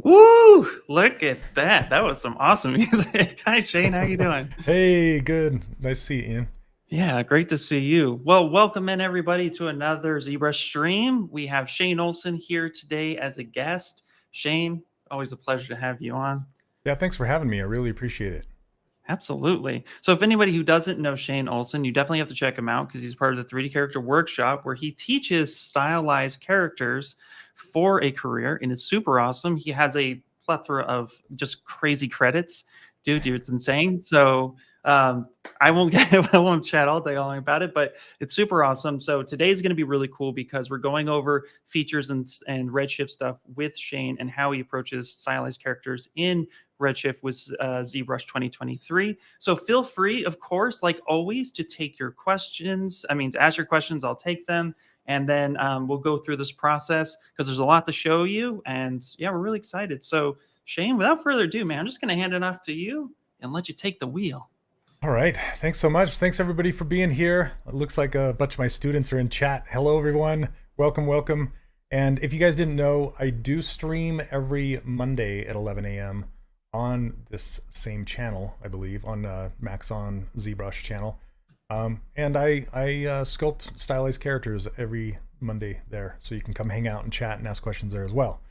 Woo! Look at that. That was some awesome music. Hi, Shane. How you doing? Hey, good. Nice to see you, Ian. Yeah, great to see you. Well, welcome in everybody to another ZBrush stream. We have Shane Olson here today as a guest. Shane, always a pleasure to have you on. Yeah, thanks for having me. I really appreciate it. Absolutely. So if anybody who doesn't know Shane Olson, you definitely have to check him out because he's part of the 3D character workshop where he teaches stylized characters for a career, and it's super awesome. He has a plethora of just crazy credits. Dude, it's insane. So I won't I won't chat all day long about it, but it's super awesome. So today's going to be really cool because we're going over features and Redshift stuff with Shane and how he approaches stylized characters in Redshift with ZBrush 2023. So feel free, of course, like always, to take your questions. To ask your questions, I'll take them. And then we'll go through this process because there's a lot to show you. And yeah, we're really excited. So Shane, without further ado, man, I'm just going to hand it off to you and let you take the wheel. All right. Thanks so much. Thanks everybody for being here. It looks like a bunch of my students are in chat. Hello, everyone. Welcome, welcome. And if you guys didn't know, I do stream every Monday at 11 a.m. on this same channel, I believe, on Maxon ZBrush channel. And I sculpt stylized characters every Monday there, so you can come hang out and chat and ask questions there as well.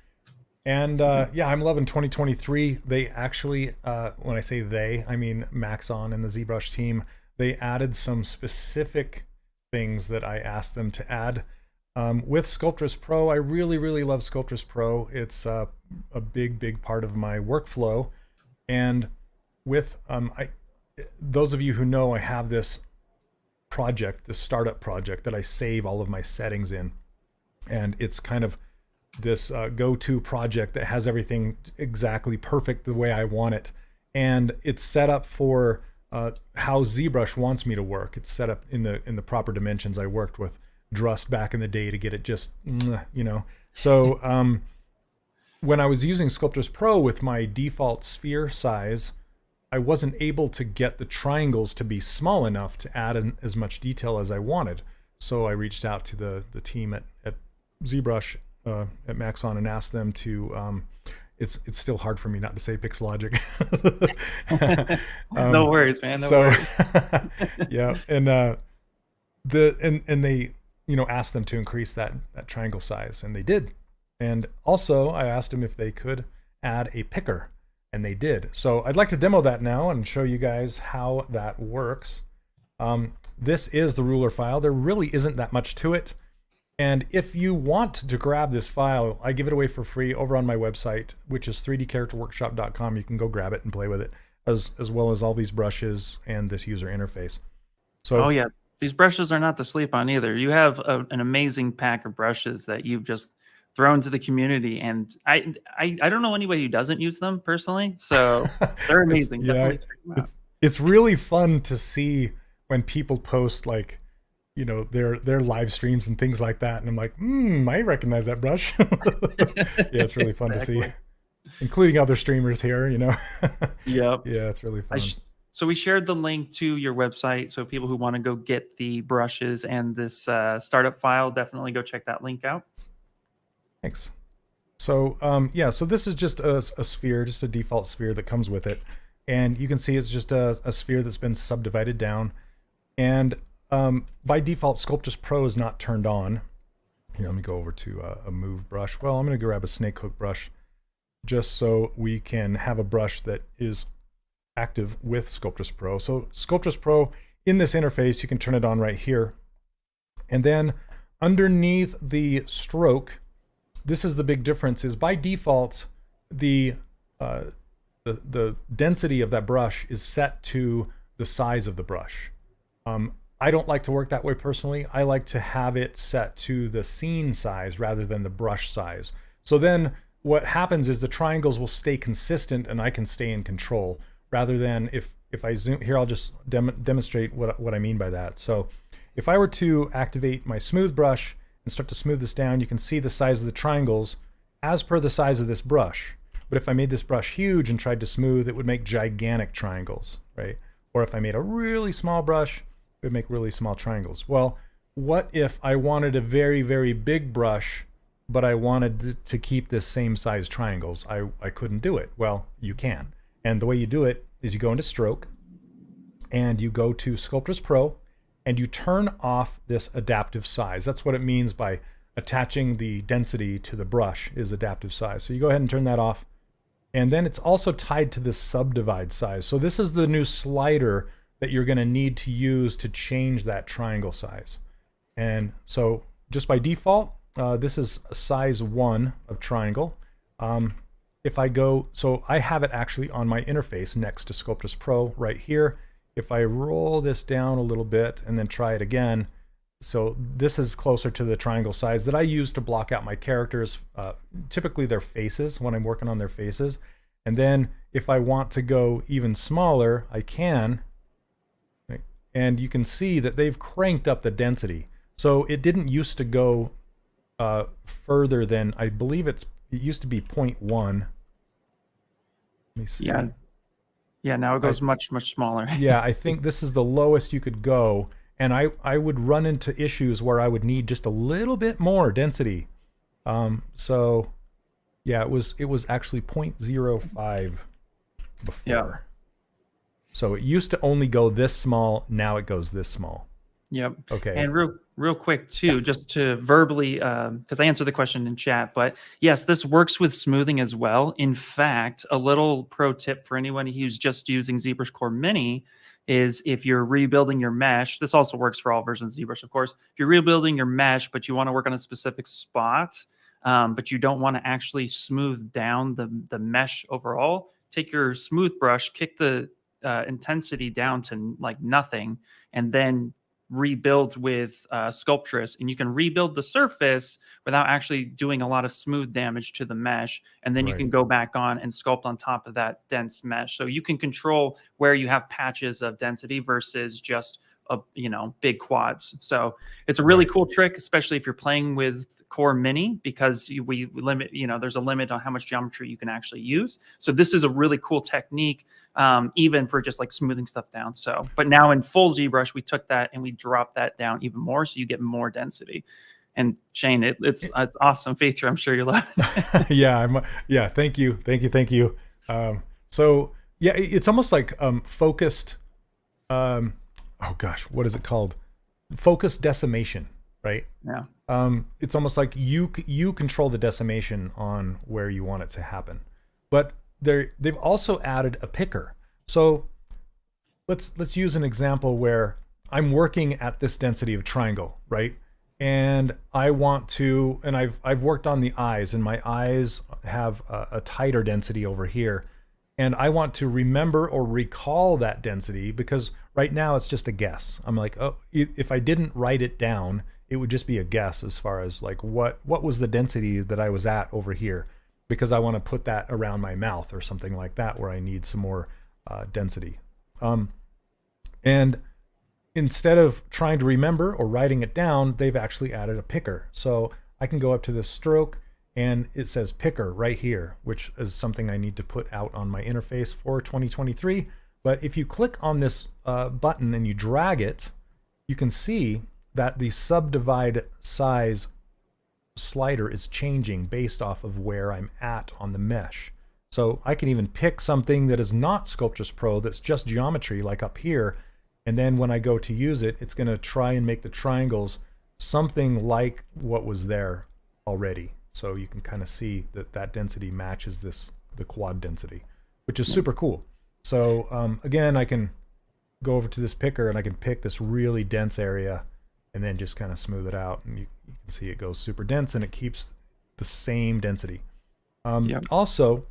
And yeah, I'm loving 2023. They actually, when I say they, I mean Maxon and the ZBrush team, they added some specific things that I asked them to add. With Sculptris Pro, I really love Sculptris Pro. It's a big part of my workflow. And with those of you who know, I have this project, this startup project that I save all of my settings in. And it's kind of this go-to project that has everything exactly perfect the way I want it. And it's set up for how ZBrush wants me to work. It's set up in the proper dimensions. I worked with Drust back in the day to get it just, you know. So when I was using Sculptris Pro with my default sphere size, I wasn't able to get the triangles to be small enough to add in as much detail as I wanted. So I reached out to the team at ZBrush at Maxon and asked them to it's still hard for me not to say Pixologic. No worries, man. No worries. Yeah, and they asked them to increase that triangle size, and they did. And also I asked them if they could add a picker, and they did. So I'd like to demo that now and show you guys how that works. This is the ruler file. There really isn't that much to it. And if you want to grab this file, I give it away for free over on my website, which is 3dcharacterworkshop.com. You can go grab it and play with it, as well as all these brushes and this user interface. So, oh yeah, these brushes are not to sleep on either. You have an amazing pack of brushes that you've just thrown to the community, and I don't know anybody who doesn't use them personally. So they're amazing. Definitely check them out. It's really fun to see when people post like, their live streams and things like that, and I'm like, I recognize that brush. Yeah, it's really fun to see, including other streamers here. Yep. Yeah, it's really fun. So we shared the link to your website, so people who want to go get the brushes and this startup file, definitely go check that link out. Thanks. So yeah, so this is just a sphere, just a default sphere that comes with it, and you can see it's just a sphere that's been subdivided down. And by default, Sculptris Pro is not turned on. Here, let me go over to a move brush. Well, I'm going to grab a snake hook brush just so we can have a brush that is active with Sculptris Pro. So Sculptris Pro, in this interface, you can turn it on right here. And then underneath the stroke, this is the big difference, is by default, the density of that brush is set to the size of the brush. I don't like to work that way personally. I like to have it set to the scene size rather than the brush size. So then what happens is the triangles will stay consistent and I can stay in control, rather than if I zoom here, I'll just demonstrate what I mean by that. So if I were to activate my smooth brush and start to smooth this down, you can see the size of the triangles as per the size of this brush. But if I made this brush huge and tried to smooth, it would make gigantic triangles, right? Or if I made a really small brush, it would make really small triangles. Well, what if I wanted a very big brush but I wanted to keep this same size triangles. I couldn't do it. Well, you can. And the way you do it is you go into Stroke, and you go to Sculptris Pro, and you turn off this adaptive size. That's what it means by attaching the density to the brush, is adaptive size. So you go ahead and turn that off. And then it's also tied to this subdivide size. So this is the new slider that you're going to need to use to change that triangle size. And so just by default, this is a size 1 of triangle. If I go, so I have it actually on my interface next to Sculptris Pro right here. If I roll this down a little bit and then try it again, so this is closer to the triangle size that I use to block out my characters, typically their faces, when I'm working on their faces. And then if I want to go even smaller, I can. And you can see that they've cranked up the density. So it didn't used to go further than, I believe it used to be 0.1. Let me see. Yeah, now it goes much smaller. Yeah, I think this is the lowest you could go. And I would run into issues where I would need just a little bit more density. So yeah, it was actually 0.05 before. Yeah. So it used to only go this small, now it goes this small. Yep. Okay. And real quick too, just to verbally, because I answered the question in chat, but yes, this works with smoothing as well. In fact, a little pro tip for anyone who's just using ZBrush Core Mini is if you're rebuilding your mesh, this also works for all versions of ZBrush, of course. If you're rebuilding your mesh, but you want to work on a specific spot, but you don't want to actually smooth down the mesh overall, take your smooth brush, kick the intensity down to like nothing, and then rebuild with Sculptris, and you can rebuild the surface without actually doing a lot of smooth damage to the mesh, and then you can go back on and sculpt on top of that dense mesh. So you can control where you have patches of density versus just a big quads. So it's a really cool trick, especially if you're playing with Core Mini, because we limit, there's a limit on how much geometry you can actually use. So this is a really cool technique, even for just like smoothing stuff down. So, but now in full ZBrush, we took that and we dropped that down even more, so you get more density. And Shane, it's an awesome feature. I'm sure you love it. Yeah, thank you. So yeah, it's almost like focused. Oh gosh, what is it called? Focus decimation, right? Yeah. It's almost like you control the decimation on where you want it to happen. But they've also added a picker. So let's use an example where I'm working at this density of triangle, right? And I want to, and I've worked on the eyes, and my eyes have a tighter density over here. And I want to remember or recall that density, because right now it's just a guess. I'm like, oh, if I didn't write it down, it would just be a guess as far as like what was the density that I was at over here, because I want to put that around my mouth or something like that where I need some more density. And instead of trying to remember or writing it down, they've actually added a picker. So I can go up to this stroke, and it says picker right here, which is something I need to put out on my interface for 2023. But if you click on this button and you drag it, you can see that the subdivide size slider is changing based off of where I'm at on the mesh. So I can even pick something that is not Sculptris Pro, that's just geometry, like up here, and then when I go to use it, it's going to try and make the triangles something like what was there already. So you can kind of see that that density matches the quad density, which is super cool. So again, I can go over to this picker and I can pick this really dense area and then just kind of smooth it out, and you can see it goes super dense and it keeps the same density. Also,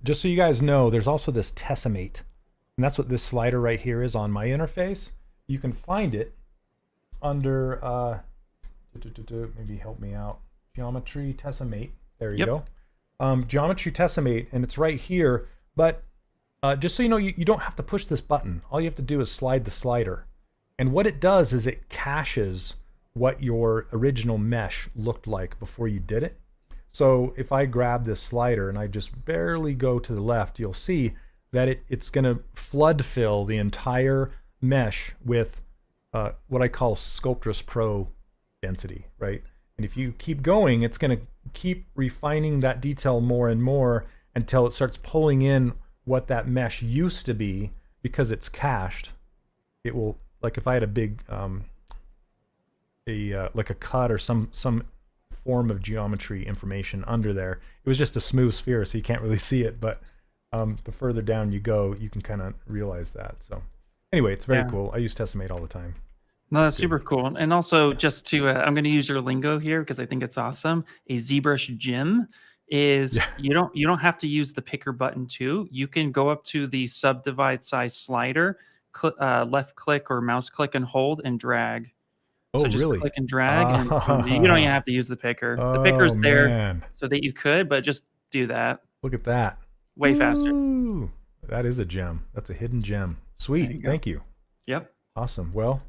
just so you guys know, there's also this tessellate, and that's what this slider right here is on my interface. You can find it under maybe help me out, geometry tessellate. There you go. Geometry tessellate, and it's right here. But just so you know, you don't have to push this button. All you have to do is slide the slider. And what it does is it caches what your original mesh looked like before you did it. So if I grab this slider and I just barely go to the left, you'll see that it's going to flood fill the entire mesh with what I call Sculptris Pro density, right? And if you keep going, it's going to keep refining that detail more and more until it starts pulling in what that mesh used to be, because it's cached. It will, like if I had a big like a cut or some form of geometry information under there, it was just a smooth sphere, so you can't really see it. But the further down you go, you can kind of realize that. So anyway, it's very cool. I use Tessimate all the time. No, that's super cool. And also, just to, I'm going to use your lingo here because I think it's awesome. A ZBrush gem is you don't have to use the picker button too. You can go up to the subdivide size slider, left click or mouse click and hold and drag. So just click and drag, and you don't even have to use the picker. The picker's there so that you could, but just do that. Look at that. Way faster. That is a gem. That's a hidden gem. Sweet. Thank you. Yep. Awesome. Well,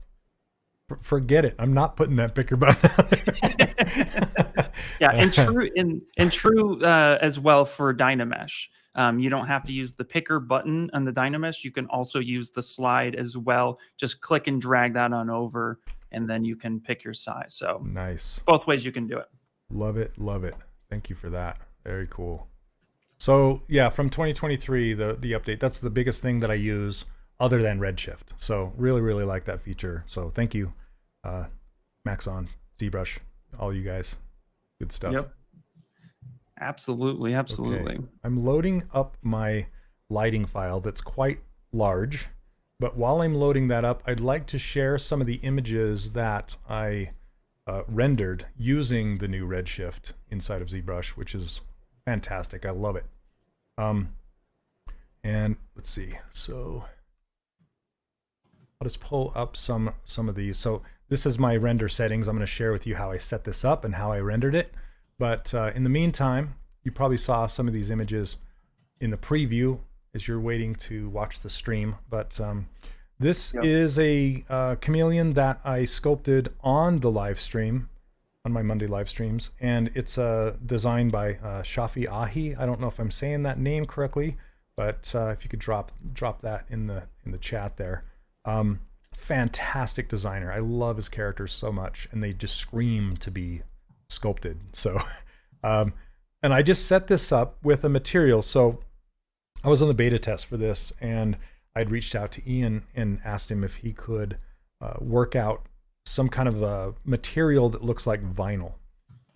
forget it. I'm not putting that picker button out there. Yeah, and true as well for Dynamesh. You don't have to use the picker button on the Dynamesh. You can also use the slide as well. Just click and drag that on over, and then you can pick your size. So nice. Both ways you can do it. Love it. Love it. Thank you for that. Very cool. So yeah, from 2023, the update, that's the biggest thing that I use other than Redshift. So really, really like that feature. So thank you, Maxon, ZBrush, all you guys. Good stuff. Yep. Absolutely. Absolutely. Okay. I'm loading up my lighting file that's quite large. But while I'm loading that up, I'd like to share some of the images that I rendered using the new Redshift inside of ZBrush, which is fantastic. I love it. And let's see. So I'll just pull up some of these. So this is my render settings. I'm going to share with you how I set this up and how I rendered it. But in the meantime, you probably saw some of these images in the preview as you're waiting to watch the stream. But this is a chameleon that I sculpted on the live stream, on my Monday live streams, and it's designed by Shafi Ahi. I don't know if I'm saying that name correctly, but if you could drop that in the chat there. Fantastic designer. I love his characters so much, and they just scream to be sculpted. So, and I just set this up with a material. So I was on the beta test for this, and I'd reached out to Ian and asked him if he could work out some kind of a material that looks like vinyl.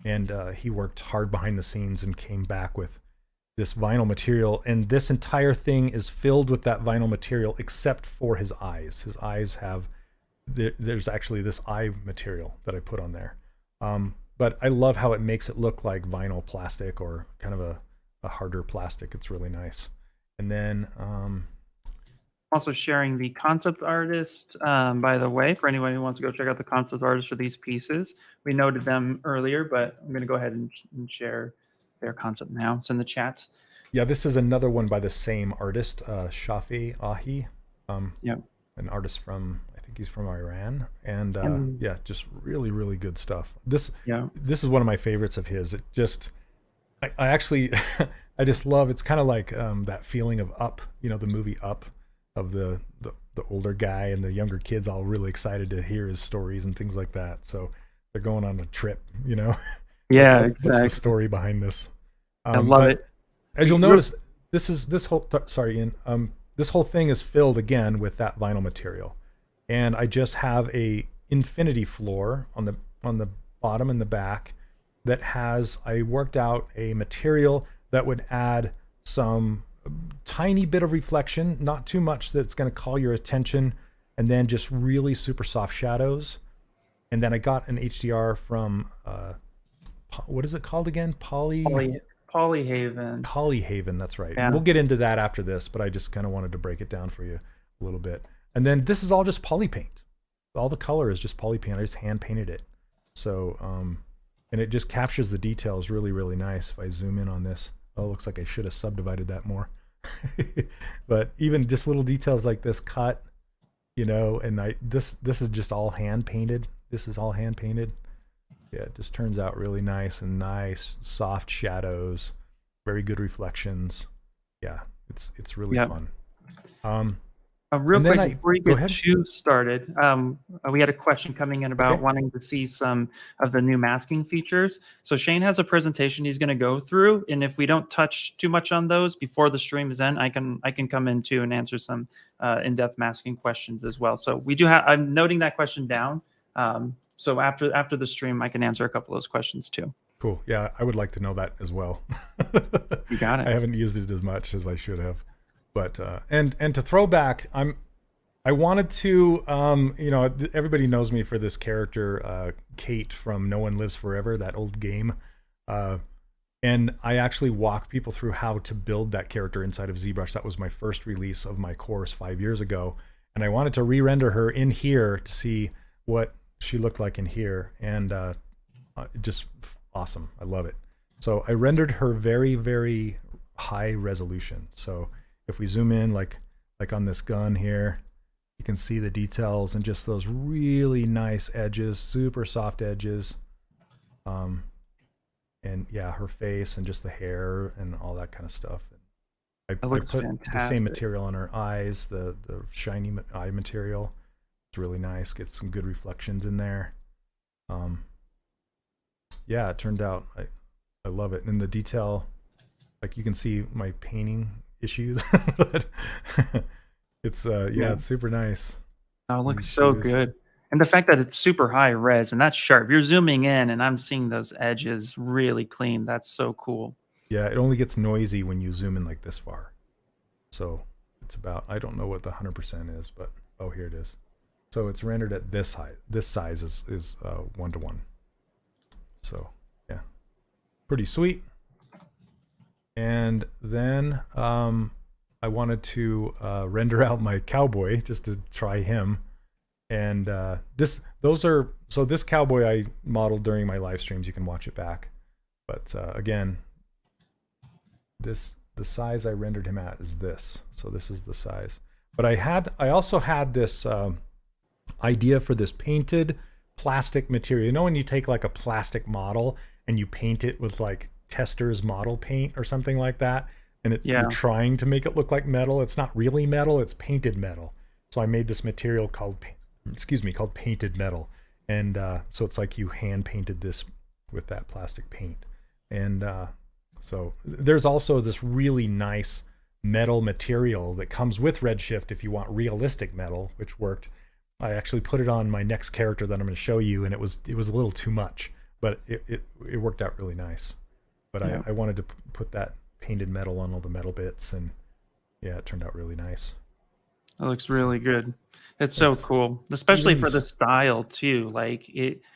And he worked hard behind the scenes and came back with this vinyl material. And this entire thing is filled with that vinyl material except for his eyes. His eyes have, there's actually this eye material that I put on there. But I love how it makes it look like vinyl plastic or kind of a harder plastic. It's really nice. And then also sharing the concept artist, by the way, for anyone who wants to go check out the concept artist for these pieces. We noted them earlier, but I'm going to go ahead and share their concept now. It's in the chat. Yeah, this is another one by the same artist, Shafi Ahi. An artist from, I think he's from Iran. And yeah, just really, really good stuff. This is one of my favorites of his. It just, I actually, I just love, it's kind of like that feeling of Up, you know, the movie Up, of the older guy and the younger kids all really excited to hear his stories and things like that. So they're going on a trip, you know? Yeah, exactly. What's the story behind this? I love it. As you'll notice, this whole thing is filled again with that vinyl material. And I just have a infinity floor on the bottom and the back that has, I worked out a material that would add some tiny bit of reflection, not too much that's going to call your attention, and then just really super soft shadows. And then I got an HDR from what is it called again? Polyhaven. Polyhaven, that's right. Yeah. We'll get into that after this, but I just kind of wanted to break it down for you a little bit. And then this is all just poly paint. All the color is just poly paint. I just hand painted it. So and it just captures the details really, really nice. If I zoom in on this, oh, it looks like I should have subdivided that more. But even just little details like this cut, you know, and this is just all hand painted. This is all hand painted. Yeah, it just turns out really nice, and nice soft shadows, very good reflections. Yeah, it's really fun. Real And then quick, before you go get ahead. too started, we had a question coming in about Okay. wanting to see some of the new masking features. So Shane has a presentation he's going to go through, and if we don't touch too much on those before the stream is end, I can come in too and answer some in-depth masking questions as well. So we do have. I'm noting that question down. So after the stream, I can answer a couple of those questions too. Cool. Yeah, I would like to know that as well. You got it. I haven't used it as much as I should have. But and to throw back, I wanted to you know, everybody knows me for this character Kate from No One Lives Forever, that old game. And I actually walk people through how to build that character inside of ZBrush. That was my first release of my course 5 years ago, and I wanted to re-render her in here to see what she looked like in here, and just awesome. I love it. So I rendered her very, very high resolution. So if we zoom in, like on this gun here, you can see the details and just those really nice edges, super soft edges. And yeah, her face and just the hair and all that kind of stuff. I put fantastic. the same material on her eyes, the shiny eye material. It's really nice. Get some good reflections in there. Yeah, it turned out, I love it. And the detail, like you can see my painting issues, but it's yeah, it's super nice. Oh, it looks so good. And the fact that it's super high res and that's sharp. You're zooming in and I'm seeing those edges really clean. That's so cool. Yeah, it only gets noisy when you zoom in like this far. So it's about, I don't know what the 100% is, but oh, here it is. So it's rendered at this height. This size is 1:1. So yeah, pretty sweet. And then I wanted to render out my cowboy just to try him. And this cowboy I modeled during my live streams. You can watch it back. But again, the size I rendered him at is this. So this is the size. But I also had this idea for this painted plastic material. You know when you take like a plastic model and you paint it with like Tester's model paint or something like that, and you're trying to make it look like metal. It's not really metal, it's painted metal. So I made this material called painted metal. And so it's like you hand painted this with that plastic paint. And so there's also this really nice metal material that comes with Redshift if you want realistic metal, which worked. I actually put it on my next character that I'm going to show you, and it was a little too much, but it worked out really nice. But yeah. I wanted to put that painted metal on all the metal bits, and yeah, it turned out really nice. It looks really good. It's so cool, especially for the style too. Like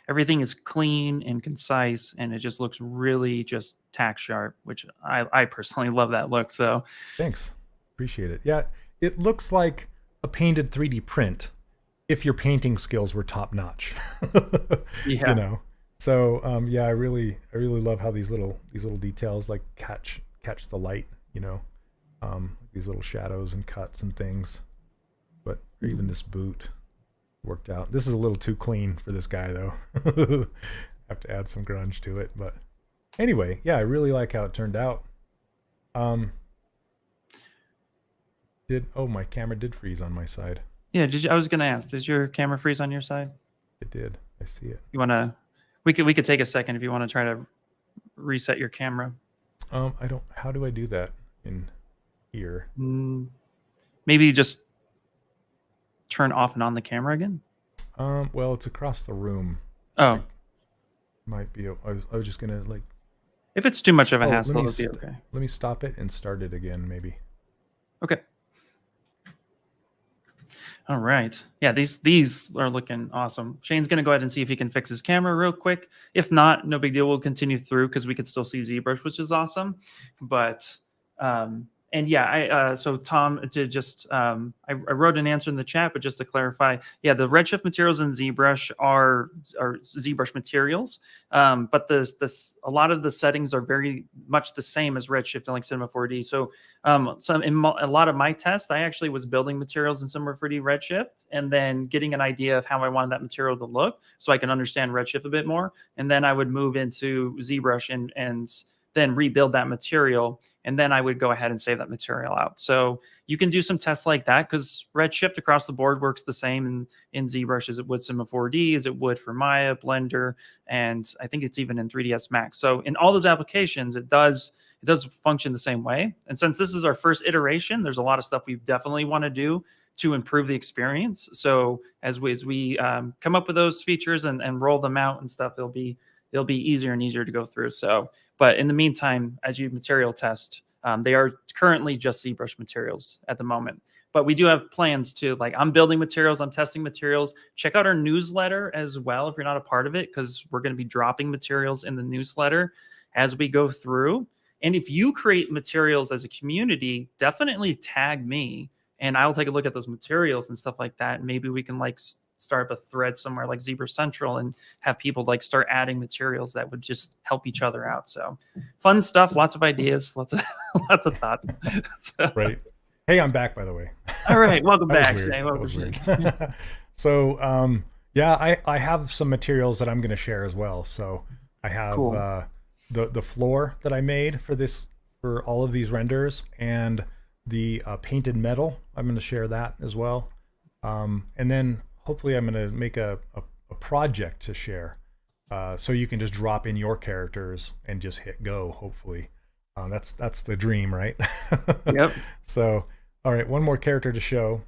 everything is clean and concise, and it just looks really just tack sharp, which I personally love that look. So thanks, appreciate it. Yeah, it looks like a painted 3D print if your painting skills were top notch. Yeah. You know. So yeah, I really love how these little details like catch the light. You know, these little shadows and cuts and things. But even this boot worked out. This is a little too clean for this guy though. Have to add some grunge to it. But anyway, yeah, I really like how it turned out. My camera did freeze on my side. Yeah, I was gonna ask, did your camera freeze on your side? It did. I see it. You wanna? We could take a second if you want to try to reset your camera. I don't. How do I do that in here? Maybe just turn off and on the camera again. Well, it's across the room. Oh, might be. I was just gonna like. If it's too much of a hassle, it'll be okay. Let me stop it and start it again, maybe. Okay. All right. Yeah, these are looking awesome. Shane's going to go ahead and see if he can fix his camera real quick. If not, no big deal. We'll continue through because we could still see ZBrush, which is awesome. But and yeah, so Tom did just I wrote an answer in the chat, but just to clarify, yeah, the Redshift materials in ZBrush are ZBrush materials, but a lot of the settings are very much the same as Redshift and like Cinema 4D. So a lot of my tests, I actually was building materials in Cinema 4D Redshift and then getting an idea of how I wanted that material to look so I can understand Redshift a bit more, and then I would move into ZBrush and then rebuild that material. and then I would go ahead and save that material out. So you can do some tests like that, because Redshift across the board works the same in ZBrush as it would Cinema 4D, as it would for Maya, Blender, and I think it's even in 3ds Max. So in all those applications, it does function the same way. And since this is our first iteration, there's a lot of stuff we definitely want to do to improve the experience. So as we come up with those features and roll them out and stuff, they'll be easier and easier to go through. So, but in the meantime, as you material test, they are currently just ZBrush materials at the moment. But we do have plans to, like, I'm building materials, I'm testing materials. Check out our newsletter as well if you're not a part of it, because we're going to be dropping materials in the newsletter as we go through. And if you create materials as a community, definitely tag me, and I'll take a look at those materials and stuff like that. Maybe we can like start up a thread somewhere like ZBrush Central and have people like start adding materials that would just help each other out. So fun stuff, lots of ideas, lots of lots of thoughts. So, Right. Hey, I'm back, by the way. all right, welcome That back, was weird. Jay. That Welcome was back. weird. So, yeah, I have some materials that I'm going to share as well. So I have Cool. the floor that I made for all of these renders, and the painted metal. I'm going to share that as well. And then hopefully I'm going to make a project to share. So you can just drop in your characters and just hit go, hopefully. That's the dream, right? Yep. So, all right, one more character to show.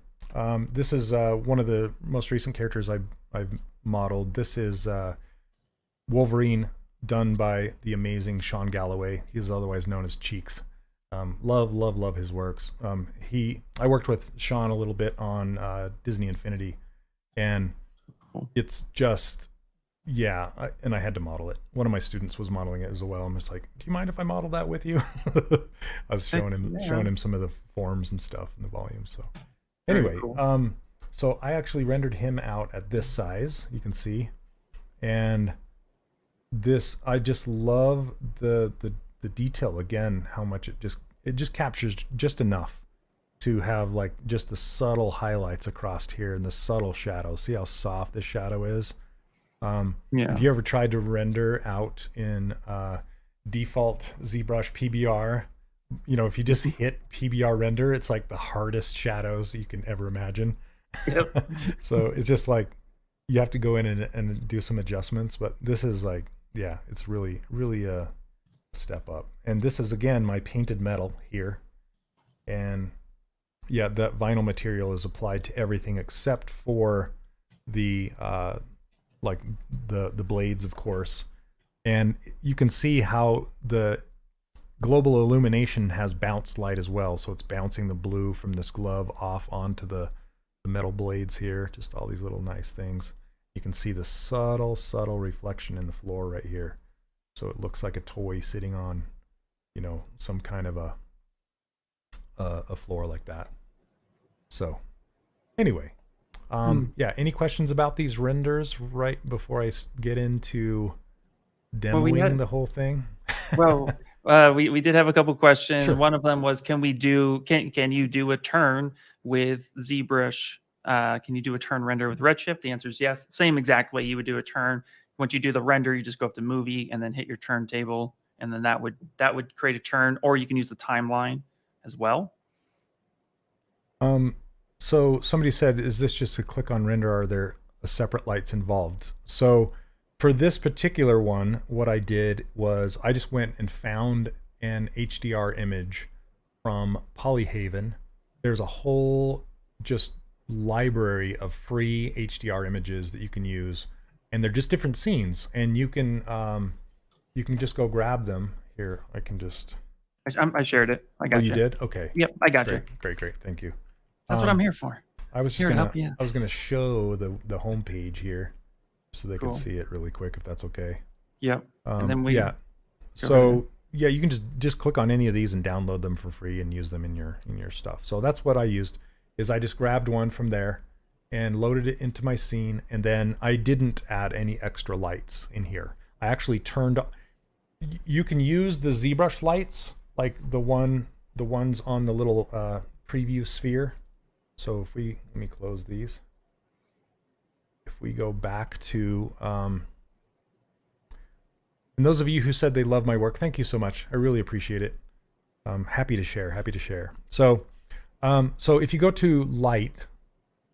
This is one of the most recent characters I've modeled. This is Wolverine, done by the amazing Sean Galloway. He's otherwise known as Cheeks. Love his works. I worked with Sean a little bit on Disney Infinity, and it's just, yeah, and I had to model it. One of my students was modeling it as well. I'm just like, do you mind if I model that with you? I was showing him some of the forms and stuff and the volumes. So anyway, cool. so I actually rendered him out at this size, you can see, and this, I just love the detail again, how much it just captures just enough to have like just the subtle highlights across here and the subtle shadows. See how soft this shadow is? Yeah. If you ever tried to render out in default ZBrush PBR, if you just hit PBR render, it's like the hardest shadows you can ever imagine. Yep. So it's just like you have to go in and do some adjustments, but this is like, yeah, it's really a step up. And this is again my painted metal here, and yeah, that vinyl material is applied to everything except for the like the blades, of course. And you can see how the global illumination has bounced light as well, so it's bouncing the blue from this glove off onto the metal blades here. Just all these little nice things. You can see the subtle reflection in the floor right here, so it looks like a toy sitting on some kind of a floor like that. So anyway, yeah, any questions about these renders right before I get into demoing the whole thing? Well, we did have a couple questions. Sure. One of them was, can you do a turn with ZBrush? Can you do a turn render with Redshift? The answer is yes. Same exact way you would do a turn. Once you do the render, you just go up to movie and then hit your turntable, and then that would create a turn. Or you can use the timeline as well. So somebody said, is this just a click on render? Are there separate lights involved? So for this particular one, what I did was I just went and found an HDR image from Polyhaven. There's a whole just library of free HDR images that you can use, and they're just different scenes, and you can just go grab them. Here, I can just... I shared it. I got you. Oh, you did? Okay. Yep, I got you. Great. Thank you. That's what I'm here for. I was here to help you. I was gonna show the home page here, so they Cool. could see it really quick, if that's okay. Yep. And then we yeah. So yeah, you can just click on any of these and download them for free and use them in your stuff. So that's what I used. Is I just grabbed one from there and loaded it into my scene, and then I didn't add any extra lights in here. I actually turned. You can use the ZBrush lights, like the ones on the little preview sphere. So if let me close these. If we go back to, and those of you who said they love my work, thank you so much. I really appreciate it. Happy to share, happy to share. So, so if you go to light,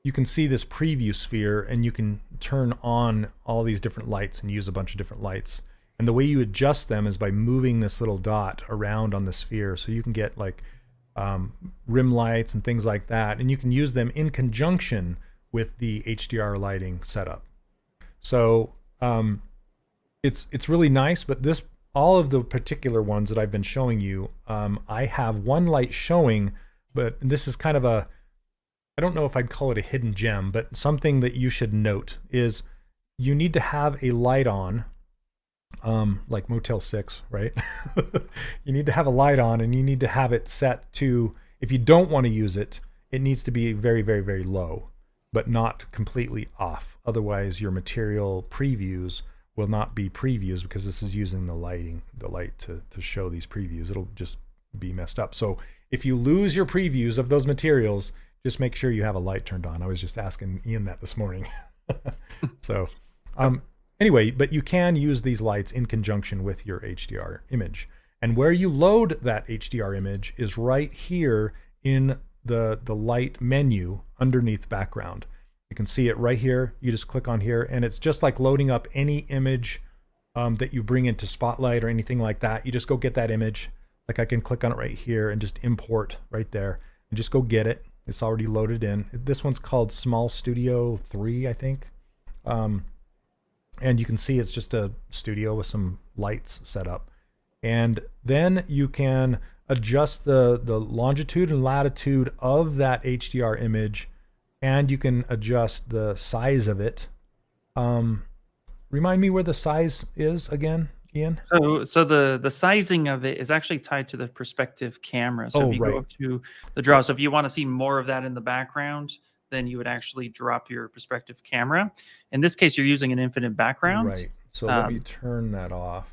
you can see this preview sphere, and you can turn on all these different lights and use a bunch of different lights. And the way you adjust them is by moving this little dot around on the sphere. So you can get like rim lights and things like that, and you can use them in conjunction with the HDR lighting setup. So it's really nice, but all of the particular ones that I've been showing you, I have one light showing, but this is kind of I don't know if I'd call it a hidden gem, but something that you should note is you need to have a light on, like Motel 6, right? You need to have a light on, and you need to have it set to, if you don't want to use it, it needs to be very, very, very low, but not completely off. Otherwise, your material previews will not be previews, because this is using the light to show these previews. It'll just be messed up. So if you lose your previews of those materials, just make sure you have a light turned on. I was just asking Ian that this morning. So anyway, but you can use these lights in conjunction with your HDR image. And where you load that HDR image is right here in the light menu underneath background. You can see it right here. You just click on here, and it's just like loading up any image that you bring into Spotlight or anything like that. You just go get that image. Like I can click on it right here and just import right there and just go get it. It's already loaded in. This one's called Small Studio 3, I think. And you can see it's just a studio with some lights set up. And then you can adjust the longitude and latitude of that HDR image, and you can adjust the size of it. Remind me where the size is again, Ian? So the sizing of it is actually tied to the perspective camera. So if you go up to the draw, so if you want to see more of that in the background, then you would actually drop your perspective camera. In this case, you're using an infinite background. Right. So let me turn that off.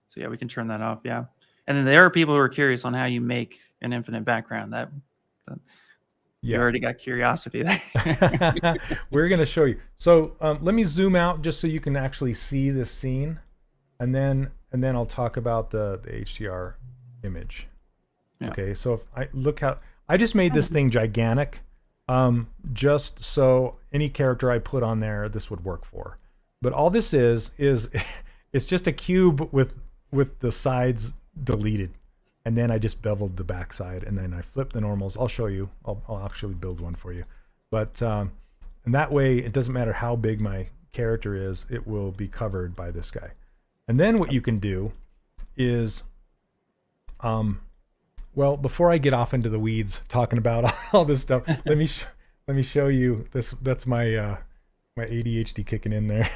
So yeah, we can turn that off. Yeah. And then there are people who are curious on how you make an infinite background. That you already got curiosity there. We're going to show you. So let me zoom out just so you can actually see this scene. And then I'll talk about the HDR image. Yeah. Okay, so if I look how I just made this thing gigantic, just so any character I put on there, this would work for. But all this is it's just a cube with the sides deleted, and then I just beveled the backside, and then I flipped the normals. I'll show you. I'll actually build one for you. But and that way, it doesn't matter how big my character is, it will be covered by this guy. And then what you can do is, well, before I get off into the weeds talking about all this stuff, let me show you this. That's my my ADHD kicking in there.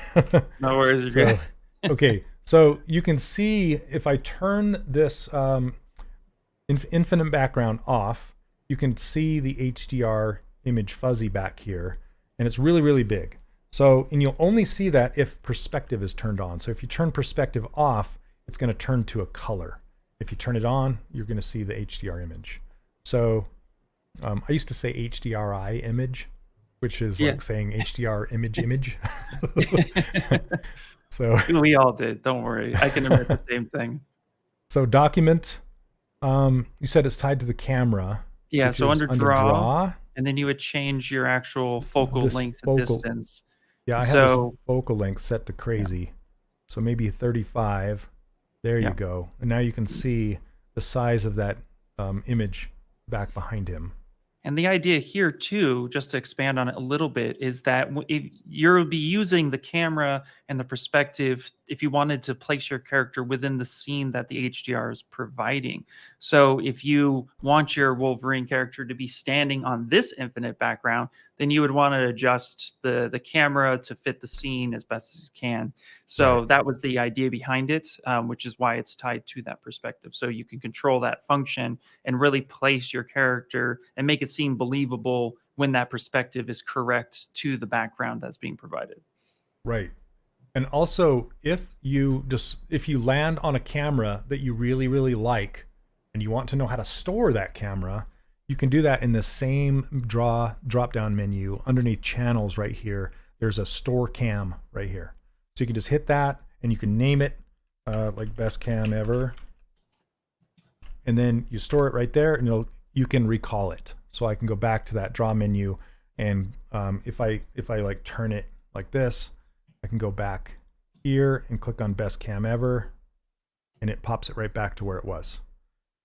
No worries, you're good. Okay, so you can see if I turn this infinite background off, you can see the HDR image fuzzy back here, and it's really, really big. So, and you'll only see that if perspective is turned on. So if you turn perspective off, it's going to turn to a color. If you turn it on, you're going to see the HDR image. So I used to say HDRI image, which is like saying HDR image. So we all did. Don't worry. I can admit the same thing. So document, you said it's tied to the camera. Yeah, so under draw, and then you would change your actual focal length and distance. Yeah, I have this focal length set to crazy. Yeah. So maybe 35. There you go. And now you can see the size of that image back behind him. And the idea here too, just to expand on it a little bit, is that if you'll be using the camera and the perspective if you wanted to place your character within the scene that the HDR is providing. So if you want your Wolverine character to be standing on this infinite background, then you would want to adjust the camera to fit the scene as best as you can. So that was the idea behind it, which is why it's tied to that perspective. So you can control that function and really place your character and make it seem believable when that perspective is correct to the background that's being provided. Right. And also, if you land on a camera that you really, really like, and you want to know how to store that camera, you can do that in the same drop-down menu underneath channels right here. There's a store cam right here. So you can just hit that, and you can name it like best cam ever. and then you store it right there, and you can recall it. So I can go back to that draw menu, and if I like turn it like this, I can go back here and click on best cam ever, and it pops it right back to where it was.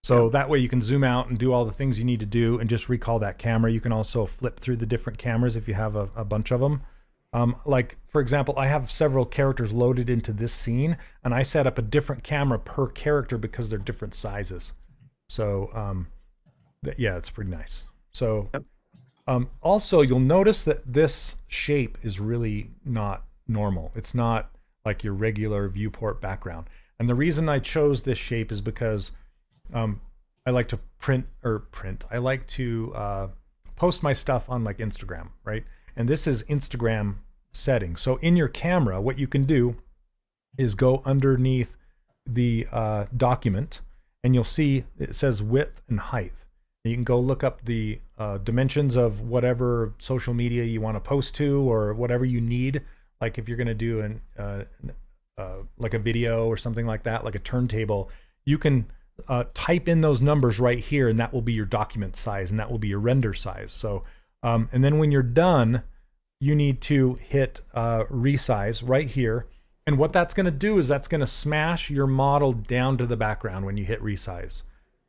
So that way you can zoom out and do all the things you need to do and just recall that camera. You can also flip through the different cameras if you have a bunch of them. Like, for example, I have several characters loaded into this scene, and I set up a different camera per character because they're different sizes. So, yeah, it's pretty nice. So, also, you'll notice that this shape is really not normal. It's not like your regular viewport background. And the reason I chose this shape is because I like to I like to post my stuff on like Instagram, right? And this is Instagram settings. So in your camera, what you can do is go underneath the document, and you'll see it says width and height. You can go look up the dimensions of whatever social media you want to post to, or whatever you need. Like if you're going to do like a video or something like that, like a turntable, you can type in those numbers right here, and that will be your document size, and that will be your render size. So, and then when you're done, you need to hit resize right here. And what that's going to do is that's going to smash your model down to the background when you hit resize.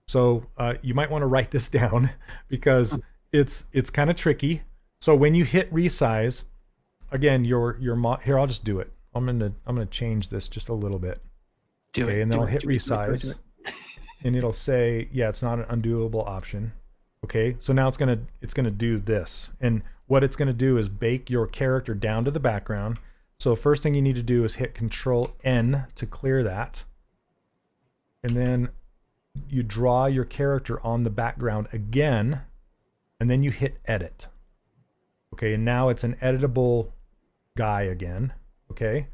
So you might want to write this down because it's kind of tricky. So when you hit resize, again, here, I'll just do it. I'm gonna change this just a little bit. Okay, and then I'll hit resize, and it'll say, yeah, it's not an undoable option. Okay, so now it's gonna do this, and what it's gonna do is bake your character down to the background. So first thing you need to do is hit Control N to clear that, and then you draw your character on the background again, and then you hit Edit. Okay, and now it's an editable guy again. Okay,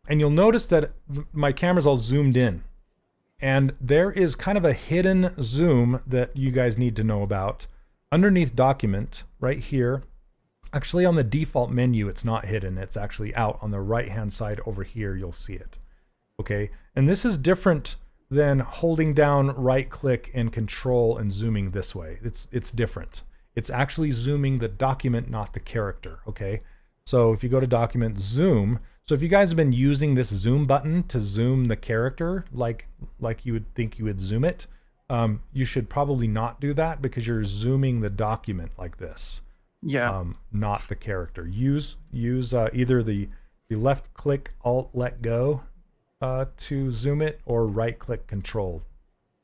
and you'll notice that my camera's all zoomed in, and there is kind of a hidden zoom that you guys need to know about. Underneath document right here, actually on the default menu, it's not hidden, it's actually out on the right hand side over here. You'll see it. Okay, and this is different than holding down right click and control and zooming this way. It's different. It's actually zooming the document, not the character. Okay, so if you go to document, zoom. So if you guys have been using this zoom button to zoom the character like you would think you would zoom it, you should probably not do that because you're zooming the document like this. Yeah. Not the character. Use either the left click Alt let go to zoom it, or right click Control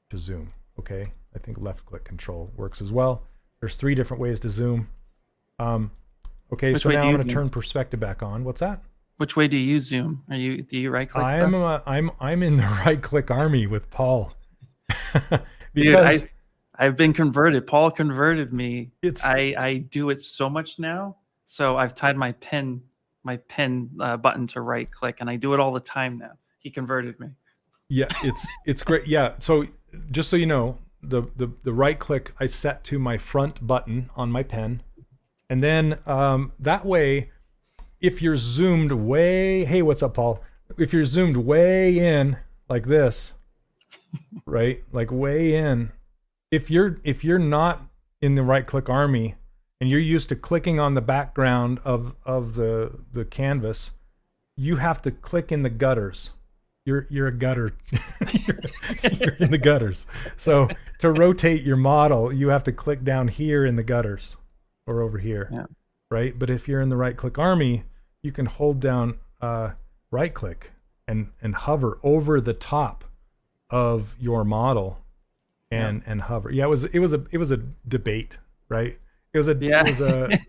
to zoom. Okay, I think left click Control works as well. There's 3 different ways to zoom. Okay, so now I'm going to turn perspective back on. What's that? Which way do you zoom? Do you right click? I'm in the right click army with Paul. Because dude, I've been converted. Paul converted me. I do it so much now. So I've tied my pen button to right click, and I do it all the time now. He converted me. Yeah, it's great. Yeah. So just so you know, the right click I set to my front button on my pen, and then that way, if you're zoomed way, hey, what's up, Paul? If you're zoomed way in like this, right, like way in, if you're not in the right click army and you're used to clicking on the background of the canvas, you have to click in the gutters. You're a gutter. You're in the gutters. So to rotate your model, you have to click down here in the gutters or over here. Yeah. Right? But if you're in the right click army, you can hold down right click and hover over the top of your model and hover. Yeah, it was a debate, right? It was a debate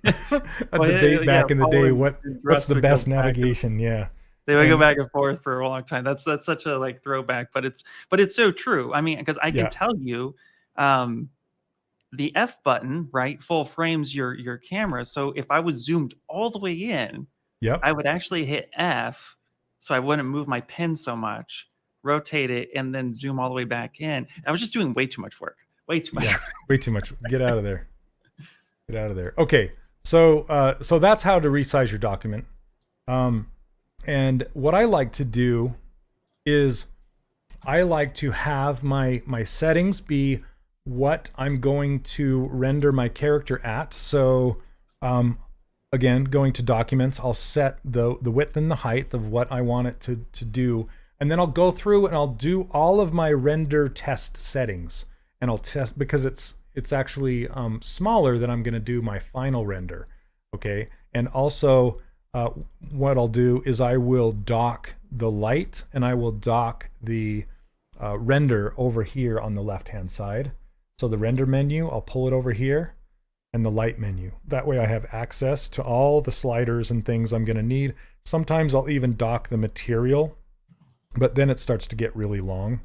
back in the day. What's the best navigation? Yeah. They would go back and forth for a long time. That's such a like throwback, but it's so true. I mean, because I can tell you, the F button, right, full frames your camera. So if I was zoomed all the way in, I would actually hit F, so I wouldn't move my pen so much, rotate it, and then zoom all the way back in. I was just doing way too much work. Way too much. Way too much. Get out of there. Get out of there. Okay, so so that's how to resize your document. And what I like to do is I like to have my settings be what I'm going to render my character at. So again, going to documents, I'll set the width and the height of what I want it to do. And then I'll go through and I'll do all of my render test settings. And I'll test, because it's actually smaller than I'm going to do my final render. Okay. And also what I'll do is I will dock the light and I will dock the render over here on the left hand side. So the render menu, I'll pull it over here, and the light menu. That way I have access to all the sliders and things I'm going to need. Sometimes I'll even dock the material, but then it starts to get really long.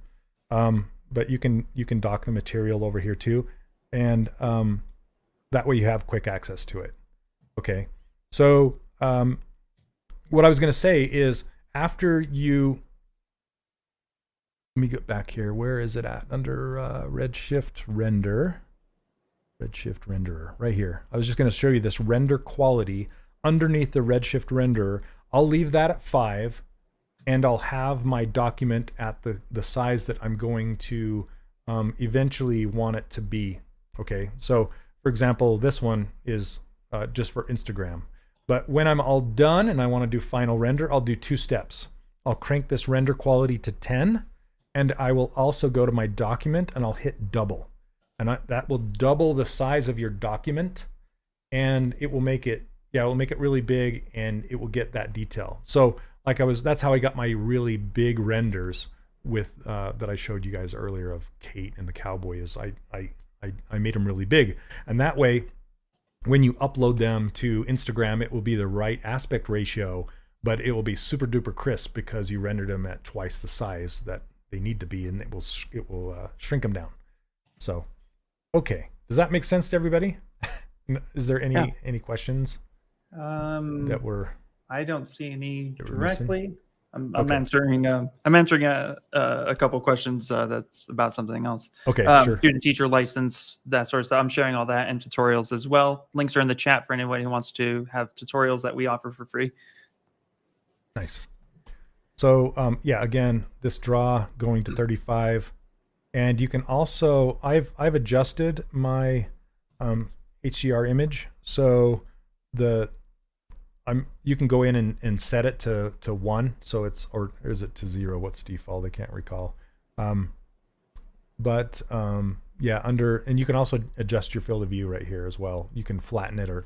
But you can dock the material over here too, and that way you have quick access to it. Okay, so what I was going to say is, after you, let me get back here. Where is it at? Under Redshift Render. Redshift Renderer, right here. I was just going to show you this render quality underneath the Redshift Renderer. I'll leave that at 5, and I'll have my document at the size that I'm going to eventually want it to be. Okay, so for example, this one is just for Instagram. But when I'm all done and I want to do final render, I'll do 2 steps. I'll crank this render quality to 10, and I will also go to my document and I'll hit double. And that will double the size of your document, and it will make it, it will make it really big, and it will get that detail. So that's how I got my really big renders with that I showed you guys earlier of Kate and the cowboy. Is I made them really big, and that way when you upload them to Instagram, it will be the right aspect ratio, but it will be super duper crisp because you rendered them at twice the size that they need to be, and it will shrink them down. So okay, does that make sense to everybody? Is there any questions that were? I don't see any directly. I'm Okay. answering a couple questions that's about something else. Okay, sure. Student teacher license, that sort of stuff. I'm sharing all that and tutorials as well. Links are in the chat for anybody who wants to have tutorials that we offer for free. Nice. So yeah, again, this draw going to 35, and you can also, I've adjusted my HDR image, so you can go in and set it to 1, so it's, or is it to 0? What's default? I can't recall. Yeah, and you can also adjust your field of view right here as well. You can flatten it or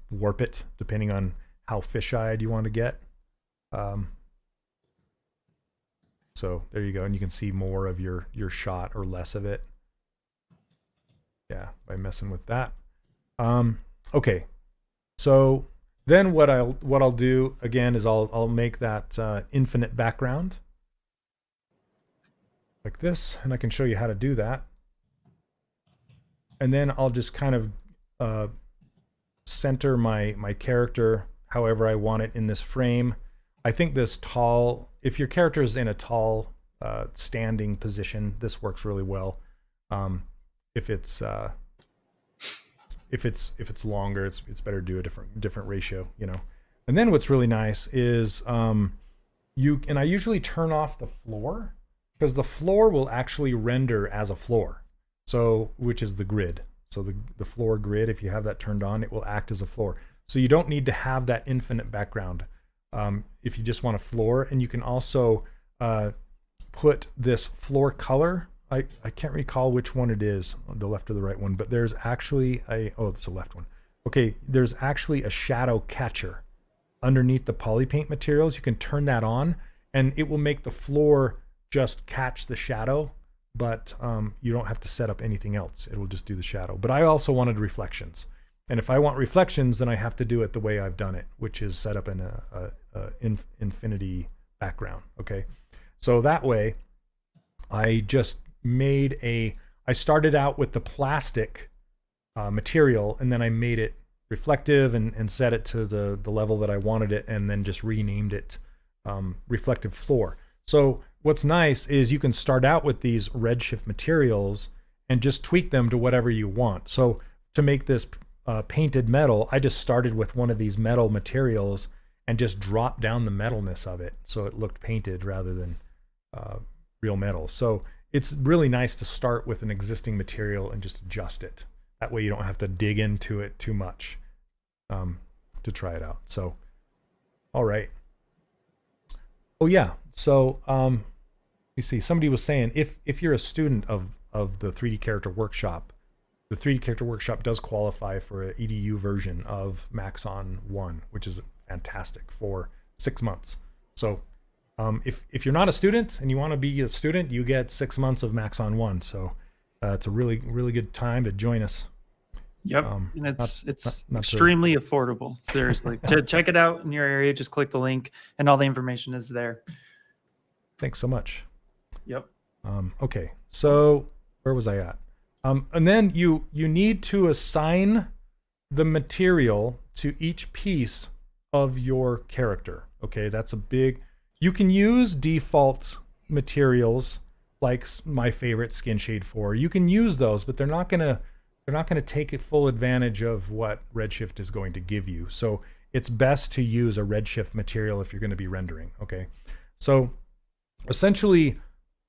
warp it depending on how fisheyed you want to get. So there you go, and you can see more of your shot or less of it. Yeah, by messing with that. Okay, so then what I'll do again is I'll make that infinite background like this, and I can show you how to do that. And then I'll just kind of center my character however I want it in this frame. I think this tall, if your character is in a tall standing position, this works really well. If it's longer, it's better to do a different ratio, you know. And then what's really nice is I usually turn off the floor, because the floor will actually render as a floor, so which is the grid. So the floor grid, if you have that turned on, it will act as a floor. So you don't need to have that infinite background if you just want a floor. And you can also put this floor color. I can't recall which one it is, the left or the right one, but there's actually it's the left one. Okay, there's actually a shadow catcher underneath the poly paint materials. You can turn that on, and it will make the floor just catch the shadow, but you don't have to set up anything else. It will just do the shadow. But I also wanted reflections. And if I want reflections, then I have to do it the way I've done it, which is set up in a infinity background, okay? So that way, I just I started out with the plastic material, and then I made it reflective and set it to the level that I wanted it, and then just renamed it reflective floor. So what's nice is you can start out with these Redshift materials and just tweak them to whatever you want. So to make this painted metal, I just started with one of these metal materials and just dropped down the metalness of it, so it looked painted rather than real metal. So it's really nice to start with an existing material and just adjust it. That way you don't have to dig into it too much to try it out. So, all right. Oh yeah. So you see, somebody was saying if you're a student of the 3D Character Workshop, the 3D Character Workshop does qualify for an EDU version of Maxon 1, which is fantastic for 6 months. So if you're not a student and you want to be a student, you get 6 months of Maxon 1. So it's a really good time to join us. Yep, and it's extremely affordable. Seriously, check it out in your area. Just click the link, and all the information is there. Thanks so much. Yep. Okay, so where was I at? And then you need to assign the material to each piece of your character. Okay, that's a big. You can use default materials like my favorite Skin Shade 4. You can use those, but they're not gonna take full advantage of what Redshift is going to give you. So it's best to use a Redshift material if you're going to be rendering. Okay, so essentially,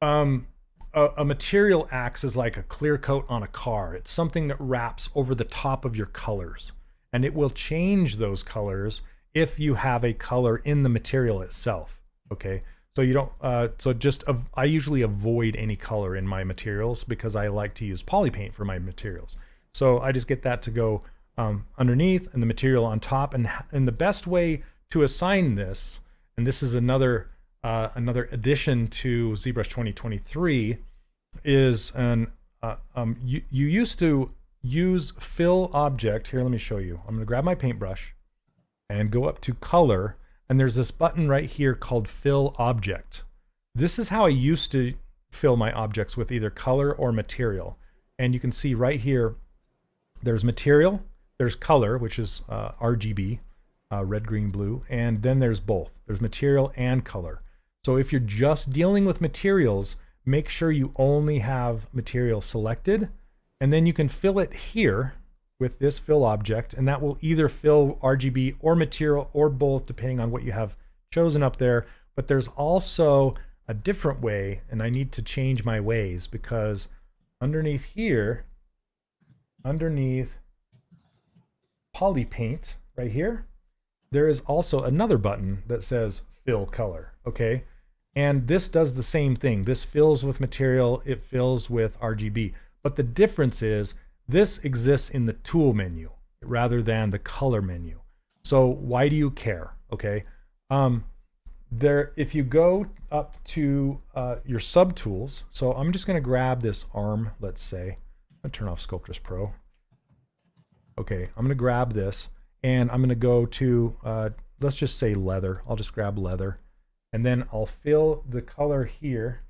a material acts as like a clear coat on a car. It's something that wraps over the top of your colors, and it will change those colors if you have a color in the material itself. Okay, so you don't. I usually avoid any color in my materials because I like to use poly paint for my materials. So I just get that to go underneath and the material on top. And the best way to assign this, and this is another addition to ZBrush 2023, is you used to use fill object. Here, let me show you. I'm going to grab my paintbrush and go up to color, and there's this button right here called fill object. This is how I used to fill my objects, with either color or material. And you can see right here, there's material, there's color, which is RGB, red, green, blue, and then there's both. There's material and color. So if you're just dealing with materials, make sure you only have material selected, and then you can fill it here with this fill object, and that will either fill RGB or material or both, depending on what you have chosen up there. But there's also a different way, and I need to change my ways, because underneath here, underneath poly paint right here, there is also another button that says fill color. Okay, and this does the same thing. This fills with material, it fills with RGB, but the difference is this exists in the tool menu rather than the color menu. So why do you care? Okay, if you go up to your subtools, so I'm just going to grab this arm, let's say. I'm going to turn off Sculptris Pro. Okay, I'm going to grab this, and I'm going to go to, let's just say leather. I'll just grab leather, and then I'll fill the color here,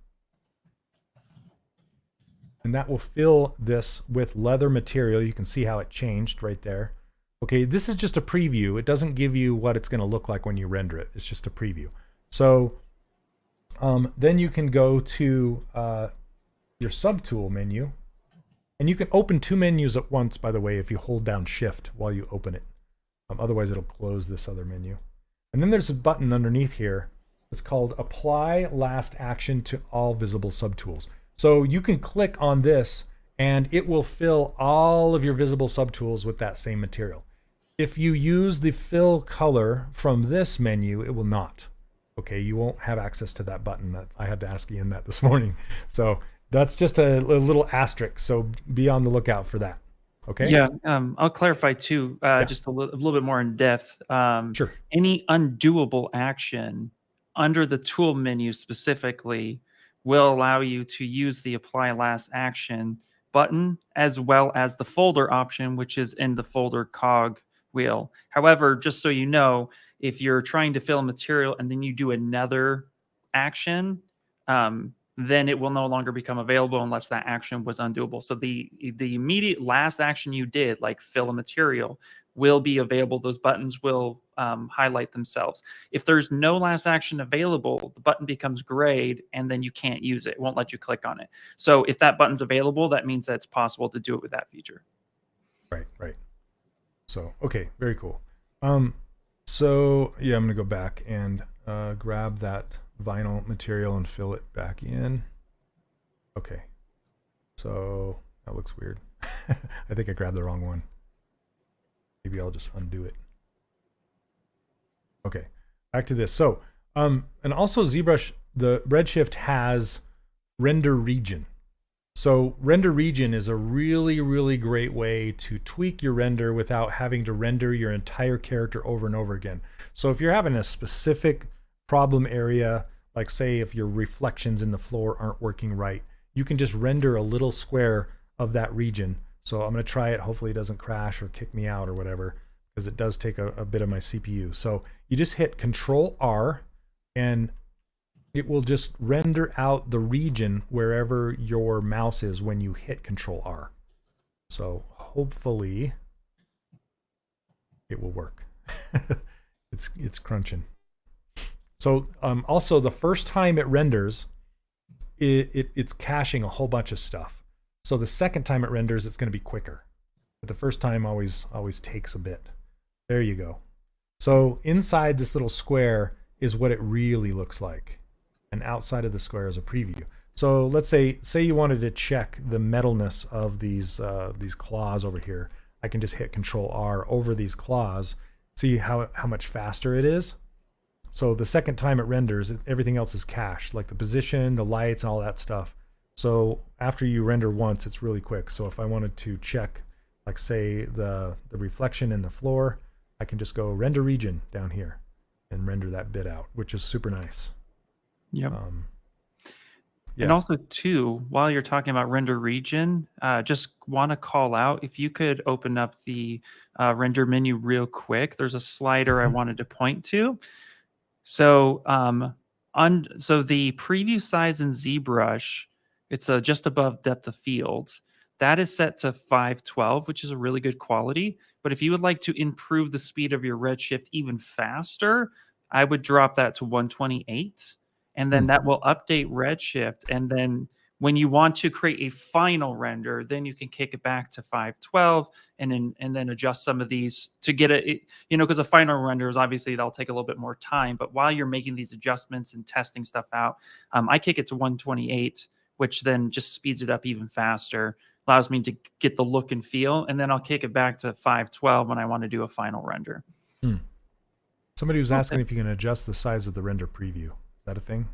and that will fill this with leather material. You can see how it changed right there. Okay, this is just a preview. It doesn't give you what it's going to look like when you render it. It's just a preview. So then you can go to your subtool menu, and you can open two menus at once, by the way, if you hold down Shift while you open it. Otherwise, it'll close this other menu. And then there's a button underneath here that's called Apply Last Action to All Visible Subtools. So you can click on this, and it will fill all of your visible subtools with that same material. If you use the fill color from this menu, it will not. Okay, you won't have access to that button. I had to ask Ian that this morning. So that's just a little asterisk. So be on the lookout for that. Okay. Yeah. I'll clarify too, just a little bit more in depth. Sure. Any undoable action under the tool menu specifically will allow you to use the Apply Last Action button, as well as the folder option, which is in the folder cog wheel. However, just so you know, if you're trying to fill a material and then you do another action, then it will no longer become available unless that action was undoable. So the immediate last action you did, like fill a material, will be available. Those buttons will highlight themselves. If there's no last action available, the button becomes grayed, and then you can't use it. It won't let you click on it. So if that button's available, that means that it's possible to do it with that feature. Right. So, okay, very cool. So yeah, I'm gonna go back and grab that vinyl material and fill it back in. Okay, so that looks weird. I think I grabbed the wrong one. Maybe I'll just undo it. Okay, back to this. So, and also ZBrush, the Redshift has render region. So render region is a really, really great way to tweak your render without having to render your entire character over and over again. So if you're having a specific problem area, like say if your reflections in the floor aren't working right, you can just render a little square of that region. So I'm going to try it. Hopefully it doesn't crash or kick me out or whatever, because it does take a bit of my CPU. So you just hit Control R and it will just render out the region wherever your mouse is when you hit Control R. So hopefully it will work. It's crunching. So also the first time it renders, it's caching a whole bunch of stuff. So the second time it renders, it's going to be quicker. But the first time always takes a bit. There you go. So inside this little square is what it really looks like. And outside of the square is a preview. So let's say you wanted to check the metalness of these claws over here. I can just hit Control R over these claws, see how much faster it is. So the second time it renders, everything else is cached, like the position, the lights, and all that stuff. So after you render once, it's really quick. So if I wanted to check, like say the reflection in the floor, I can just go render region down here and render that bit out, which is super nice. Yep. Yeah. And also too, while you're talking about render region, just want to call out, if you could open up the render menu real quick, there's a slider I wanted to point to. So so the preview size in ZBrush, it's just above depth of field. That is set to 512, which is a really good quality. But if you would like to improve the speed of your Redshift even faster, I would drop that to 128. And then that will update Redshift. And then when you want to create a final render, then you can kick it back to 512 and then adjust some of these to get it, because a final render is obviously that'll take a little bit more time. But while you're making these adjustments and testing stuff out, I kick it to 128, which then just speeds it up even faster, allows me to get the look and feel. And then I'll kick it back to 512 when I want to do a final render. Somebody was asking if you can adjust the size of the render preview. Is that a thing?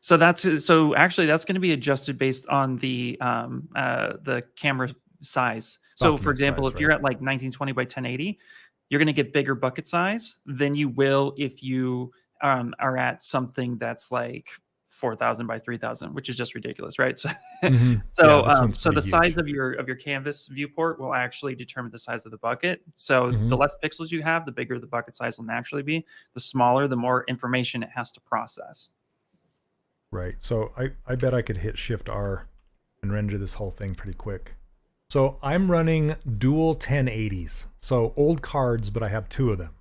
So actually that's going to be adjusted based on the camera size. So for example, if you're at like 1920 by 1080, you're going to get bigger bucket size than you will if you are at something that's like 4,000 by 3,000, which is just ridiculous, right? So, so the size of your canvas viewport will actually determine the size of the bucket. So the less pixels you have, the bigger the bucket size will naturally be. The smaller, the more information it has to process. Right. So I bet I could hit Shift R and render this whole thing pretty quick. So I'm running dual 1080s. So old cards, but I have two of them.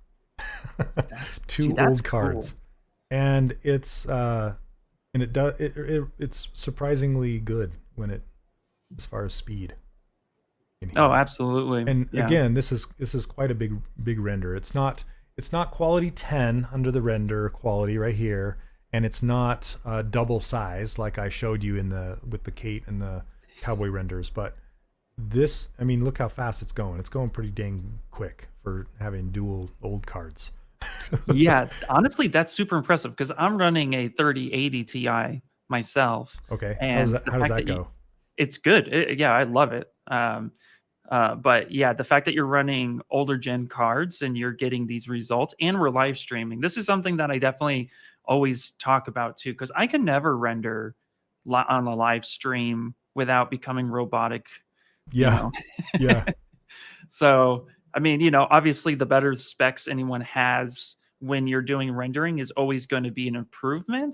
Two old cards. Cool. And it's it's surprisingly good as far as speed. Oh, absolutely. And again, this is quite a big render. It's not quality 10 under the render quality right here, and it's not double size like I showed you with the Kate and the cowboy renders. But this, I mean, look how fast it's going. It's going pretty dang quick for having dual old cards. Yeah, honestly, that's super impressive because I'm running a 3080 Ti myself. Okay, and how does that go? It's good. Yeah, I love it. But yeah, the fact that you're running older gen cards and you're getting these results, and we're live streaming. This is something that I definitely always talk about too, because I can never render on a live stream without becoming robotic. Yeah, yeah. So, I mean, obviously the better specs anyone has when you're doing rendering is always going to be an improvement.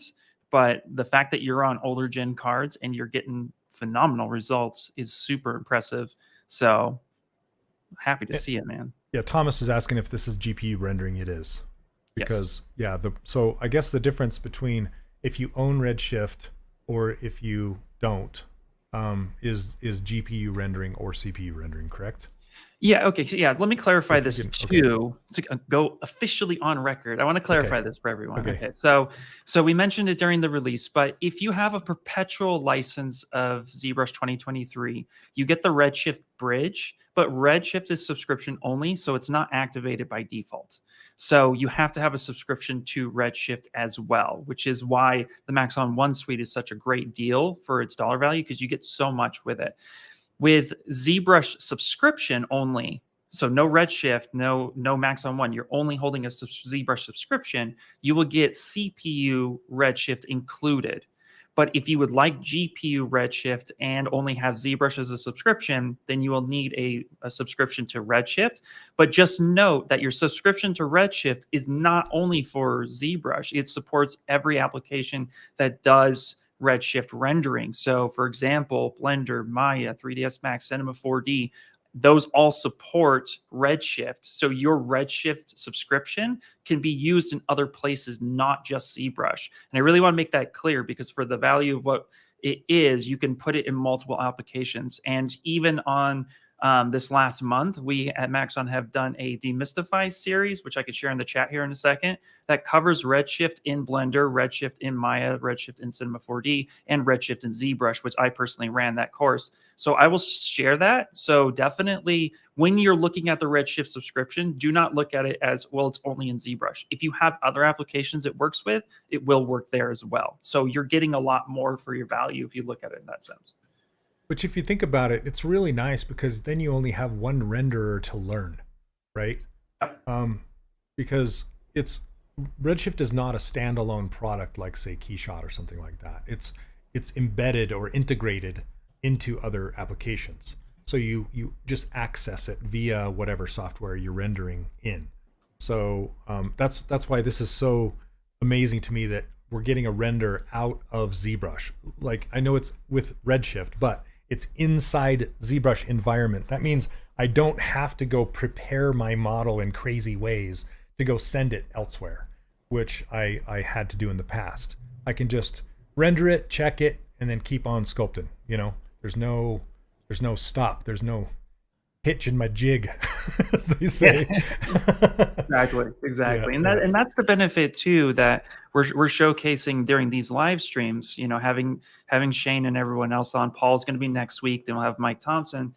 But the fact that you're on older gen cards and you're getting phenomenal results is super impressive. So happy to see it, man. Yeah, Thomas is asking if this is GPU rendering. It is. Because, yes. Yeah, so I guess the difference between if you own Redshift or if you don't is GPU rendering or CPU rendering, correct? Yeah. Okay. So yeah, let me clarify If you this can, okay, too to go officially on record. I want to okay, clarify this for everyone. okay. Okay. So we mentioned it during the release, but if you have a perpetual license of ZBrush 2023, you get the Redshift bridge, but Redshift is subscription only, so it's not activated by default. So you have to have a subscription to Redshift as well, which is why the Maxon One Suite is such a great deal for its dollar value because you get so much with it. With ZBrush subscription only, so no Redshift, no Maxon One, you're only holding a ZBrush subscription, you will get CPU Redshift included. But if you would like GPU Redshift and only have ZBrush as a subscription, then you will need a subscription to Redshift. But just note that your subscription to Redshift is not only for ZBrush, it supports every application that does Redshift rendering. So, for example, Blender, Maya, 3ds Max, Cinema 4D, those all support Redshift. So your Redshift subscription can be used in other places, not just ZBrush. And I really want to make that clear because for the value of what it is, you can put it in multiple applications. And even on this last month, we at Maxon have done a Demystify series, which I could share in the chat here in a second, that covers Redshift in Blender, Redshift in Maya, Redshift in Cinema 4D, and Redshift in ZBrush, which I personally ran that course. So I will share that. So definitely when you're looking at the Redshift subscription, do not look at it as, well, it's only in ZBrush. If you have other applications it works with, it will work there as well. So you're getting a lot more for your value if you look at it in that sense. Which, if you think about it, it's really nice because then you only have one renderer to learn, right? Yep. Because Redshift is not a standalone product like, say, Keyshot or something like that. It's embedded or integrated into other applications. So you just access it via whatever software you're rendering in. So that's why this is so amazing to me that we're getting a render out of ZBrush. Like, I know it's with Redshift, but it's inside ZBrush environment. That means I don't have to go prepare my model in crazy ways to go send it elsewhere, which I had to do in the past. I can just render it, check it, and then keep on sculpting. You know, there's no stop. There's no hitch in my jig, as they say. Exactly. Yeah, And that's the benefit too that we're showcasing during these live streams. You know, having Shane and everyone else on. Paul's going to be next week. Then we'll have Mike Thompson.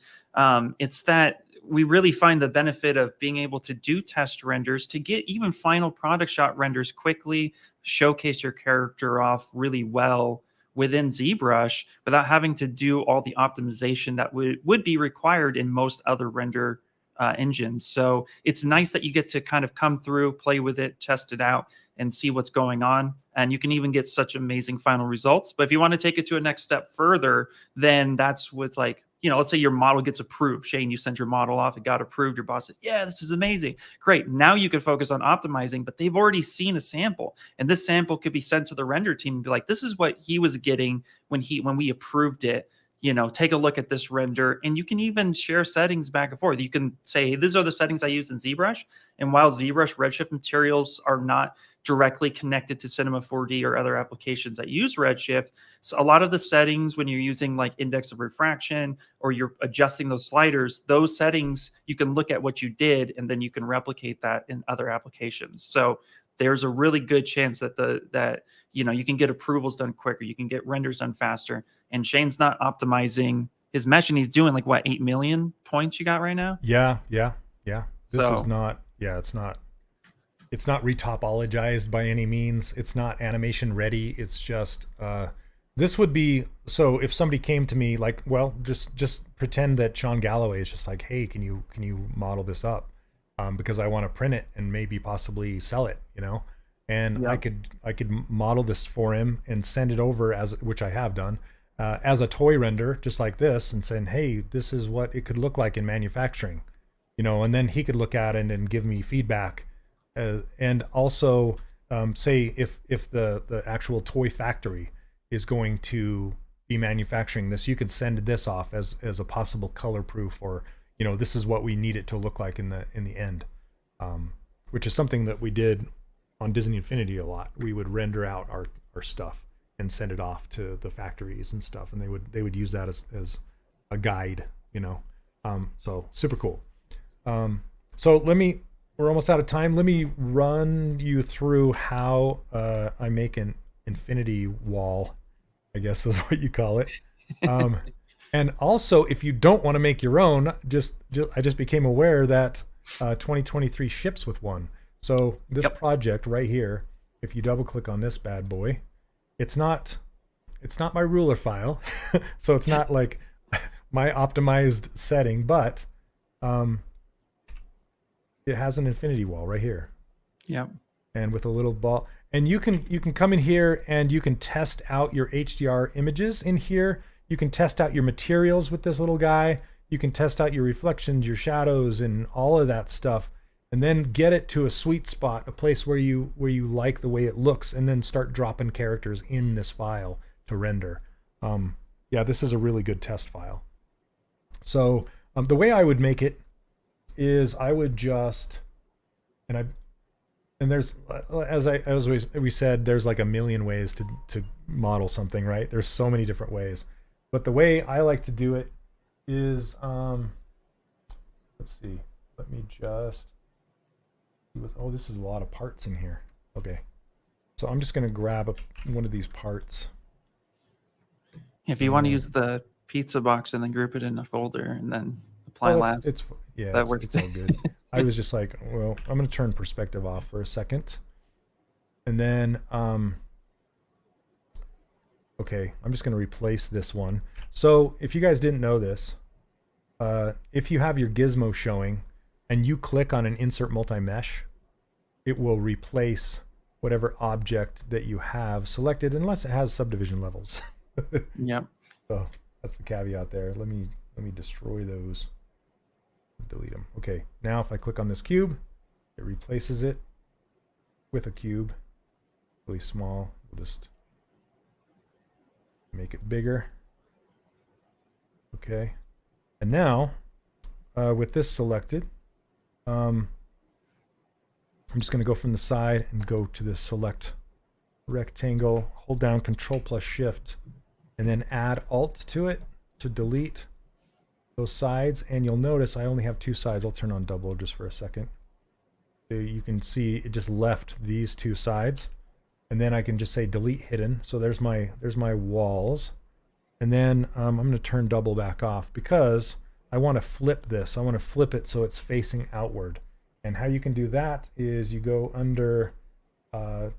It's that we really find the benefit of being able to do test renders to get even final product shot renders quickly, showcase your character off really well within ZBrush without having to do all the optimization that would be required in most other render engines. So it's nice that you get to kind of come through, play with it, test it out, and see what's going on. And you can even get such amazing final results. But if you want to take it to a next step further, then that's what's like, you know, let's say your model gets approved. Shane, you sent your model off, it got approved. Your boss says, yeah, this is amazing. Great. Now you can focus on optimizing, but they've already seen a sample. And this sample could be sent to the render team and be like, this is what he was getting when we approved it. You know, take a look at this render, and you can even share settings back and forth. You can say, these are the settings I use in ZBrush. And while ZBrush Redshift materials are not directly connected to Cinema 4D or other applications that use Redshift, so a lot of the settings when you're using like index of refraction or you're adjusting those sliders, those settings, you can look at what you did and then you can replicate that in other applications. So there's a really good chance that you know, you can get approvals done quicker, you can get renders done faster. And Shane's not optimizing his mesh, and he's doing like what, 8 million points you got right now? yeah. This is not. Yeah, it's not retopologized by any means. It's not animation ready. It's just this would be, so if somebody came to me like, well, just pretend that Sean Galloway is just like, hey, can you model this up? Because I want to print it and maybe possibly sell it, you know. And Yeah. I could model this for him and send it over, which I have done, as a toy render, just like this, and saying, hey, this is what it could look like in manufacturing, you know. And then he could look at it and give me feedback, and also say if the actual toy factory is going to be manufacturing this, you could send this off as a possible color proof, or, you know, this is what we need it to look like in the end, which is something that we did on Disney Infinity a lot. We would render out our stuff and send it off to the factories and stuff, and they would use that as a guide, you know. So super cool. So we're almost out of time. Let me run you through how I make an infinity wall, I guess is what you call it. And also, if you don't want to make your own, I just became aware that 2023 ships with one. So this project right here, if you double click on this bad boy, it's not my ruler file, so it's not like my optimized setting, but it has an infinity wall right here. Yep. And with a little ball, and you can come in here and you can test out your HDR images in here. You can test out your materials with this little guy. You can test out your reflections, your shadows, and all of that stuff, and then get it to a sweet spot, a place where you like the way it looks, and then start dropping characters in this file to render. Yeah, this is a really good test file. So the way I would make it is I would just, and there's, as we said, there's like a million ways to model something, right? There's so many different ways. But the way I like to do it is, let's see, let me just, oh, this is a lot of parts in here. Okay. So I'm just going to grab one of these parts. If you want to use the pizza box and then group it in a folder and then apply last, that works. It's all good. I was just like, well, I'm going to turn perspective off for a second. And then, okay, I'm just going to replace this one. So if you guys didn't know this, if you have your gizmo showing and you click on an insert multi-mesh, it will replace whatever object that you have selected unless it has subdivision levels. Yep. So that's the caveat there. Let me destroy those. Delete them. Okay, now if I click on this cube, it replaces it with a cube. Really small. We'll just make it bigger. Okay. And now, with this selected, I'm just going to go from the side and go to the select rectangle, hold down Control plus Shift, and then add Alt to it to delete those sides. And you'll notice I only have two sides. I'll turn on double just for a second. So you can see it just left these two sides. And then I can just say delete hidden. So there's my walls. And then I'm going to turn double back off because I want to flip this. I want to flip it so it's facing outward. And how you can do that is you go under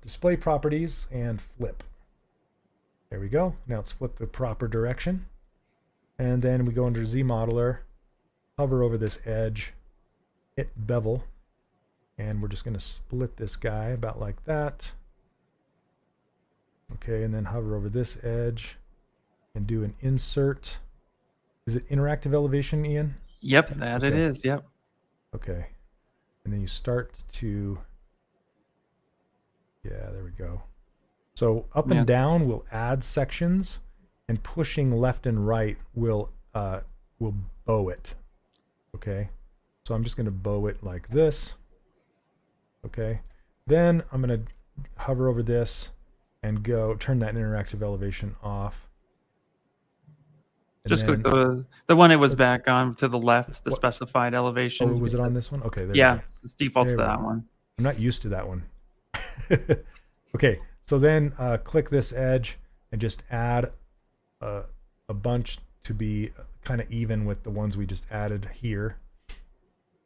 display properties and flip. There we go. Now it's flipped the proper direction. And then we go under Z modeler, hover over this edge, hit bevel, and we're just going to split this guy about like that. Okay, and then hover over this edge and do an insert. Is it interactive elevation, Ian? Yep, that okay. It is. Yep. Okay. And then you start to, yeah, there we go. So up and down will add sections, and pushing left and right will bow it. Okay. So I'm just going to bow it like this. Okay. Then I'm going to hover over this and go turn that interactive elevation off. Just click the one it was back on to the left, the specified elevation. Oh, was it on this one? Okay. There yeah, it's defaults to that one. I'm not used to that one. Okay. So then click this edge and just add a bunch to be kind of even with the ones we just added here.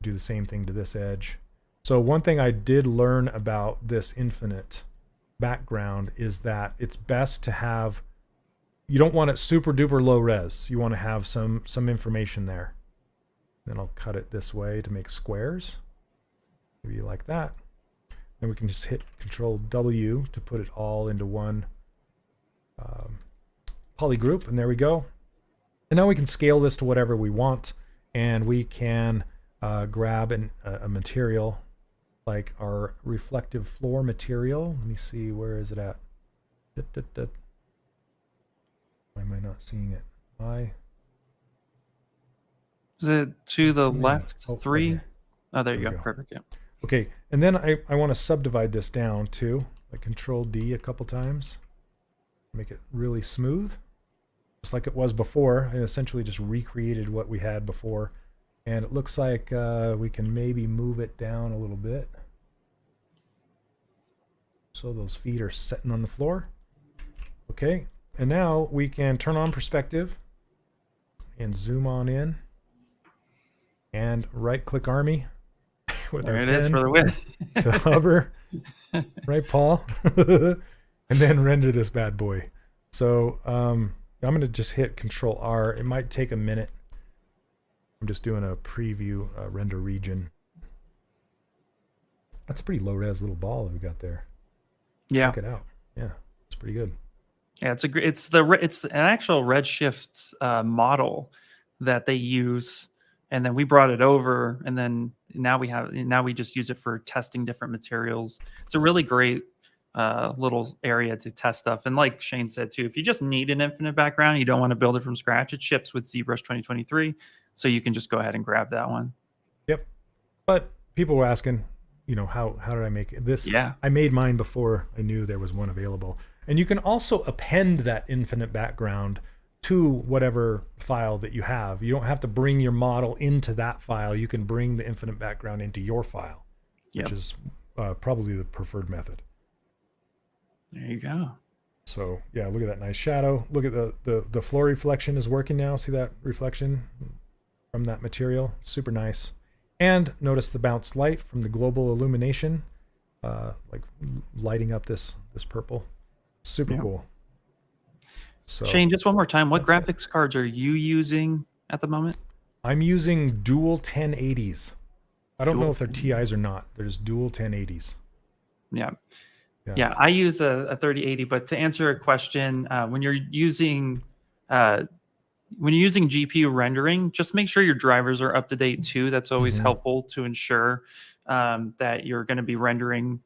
Do the same thing to this edge. So one thing I did learn about this infinite background is that it's best to have, you don't want it super duper low res. You want to have some information there. Then I'll cut it this way to make squares. Maybe like that. Then we can just hit Control W to put it all into one poly group, and there we go. And now we can scale this to whatever we want, and we can grab a material like our reflective floor material. Let me see, where is it at? Why am I not seeing it? Why? Is it to the left? Oh, 3? right. Oh, there you go. Perfect. Yeah. Okay, and then I want to subdivide this down too. Like Control D a couple times. Make it really smooth. Just like it was before. I essentially just recreated what we had before. And it looks like we can maybe move it down a little bit. So those feet are sitting on the floor. Okay, and now we can turn on perspective and zoom on in and right-click Army with There our it pen is for the win. to hover. Right, Paul? And then render this bad boy. So I'm going to just hit Control R. It might take a minute. I'm just doing a preview render region. That's a pretty low-res little ball that we got there. Yeah. Check it out. Yeah, it's pretty good. Yeah, it's an actual Redshift model that they use, and then we brought it over, and then now we just use it for testing different materials. It's a really great little area to test stuff. And like Shane said too, if you just need an infinite background, you don't want to build it from scratch, it ships with ZBrush 2023, so you can just go ahead and grab that one. Yep. But people were asking, you know, how did I make it? This? Yeah. I made mine before I knew there was one available. And you can also append that infinite background to whatever file that you have. You don't have to bring your model into that file. You can bring the infinite background into your file, which is probably the preferred method. There you go. So yeah, look at that nice shadow. Look at the floor reflection is working now. See that reflection from that material? Super nice. And notice the bounce light from the global illumination, like lighting up this purple. Super cool. So, Shane, just one more time, what graphics cards are you using at the moment? I'm using dual 1080s. I don't know if they're 1080s. TIs or not. They're just dual 1080s. Yeah, I use a 3080, but to answer a question, when you're using GPU rendering, just make sure your drivers are up to date too. That's always helpful to ensure that you're going to be rendering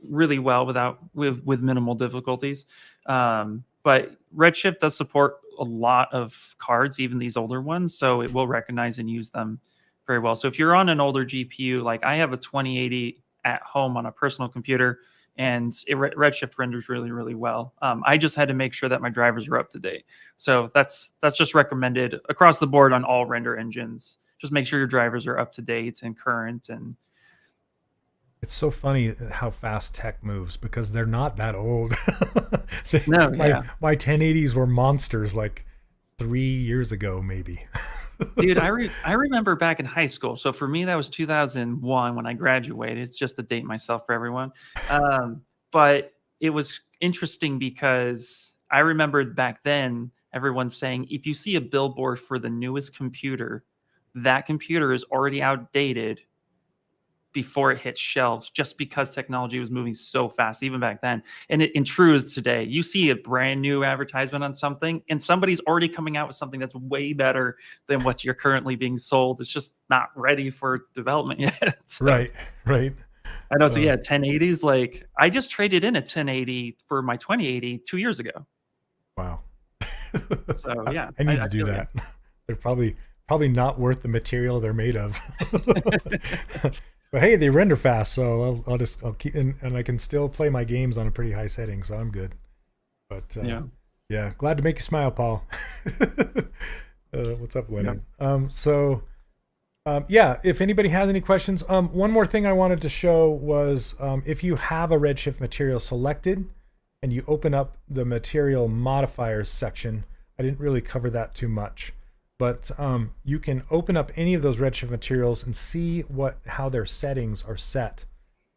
really well with minimal difficulties. But Redshift does support a lot of cards, even these older ones, so it will recognize and use them very well. So if you're on an older GPU, like I have a 2080 at home on a personal computer, and Redshift renders really, really well. I just had to make sure that my drivers are up to date. So that's just recommended across the board on all render engines. Just make sure your drivers are up to date and current. And it's so funny how fast tech moves because they're not that old. My 1080s were monsters like 3 years ago, maybe. Dude, I remember back in high school. So for me, that was 2001 when I graduated. It's just to date myself for everyone. But it was interesting because I remembered back then everyone saying, if you see a billboard for the newest computer, that computer is already outdated before it hits shelves, just because technology was moving so fast, even back then. And it intrudes today. You see a brand new advertisement on something, and somebody's already coming out with something that's way better than what you're currently being sold. It's just not ready for development yet. So, right. I know. So yeah, 1080s. Like I just traded in a 1080 for my 2080 2 years ago. Wow. So yeah, I need to do that. They're probably not worth the material they're made of. But hey, they render fast, so I'll keep and I can still play my games on a pretty high setting, so I'm good. But yeah, glad to make you smile, Paul. What's up, Leonard? Yeah, if anybody has any questions, one more thing I wanted to show was if you have a Redshift material selected and you open up the material modifiers section, I didn't really cover that too much. But you can open up any of those Redshift materials and see how their settings are set,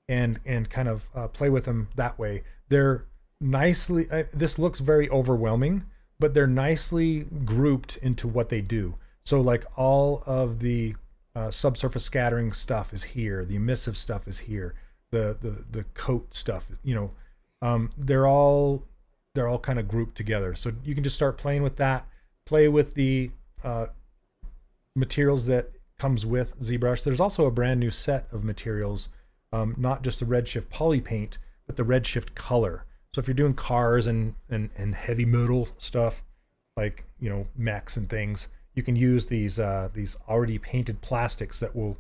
and kind of play with them that way. They're nicely. This looks very overwhelming, but they're nicely grouped into what they do. So like all of the subsurface scattering stuff is here. The emissive stuff is here. The coat stuff. You know, they're all kind of grouped together. So you can just start playing with that. Play with the materials that comes with ZBrush. There's also a brand new set of materials, not just the Redshift poly paint, but the Redshift color. So if you're doing cars and heavy metal stuff, like, you know, mechs and things, you can use these already painted plastics that will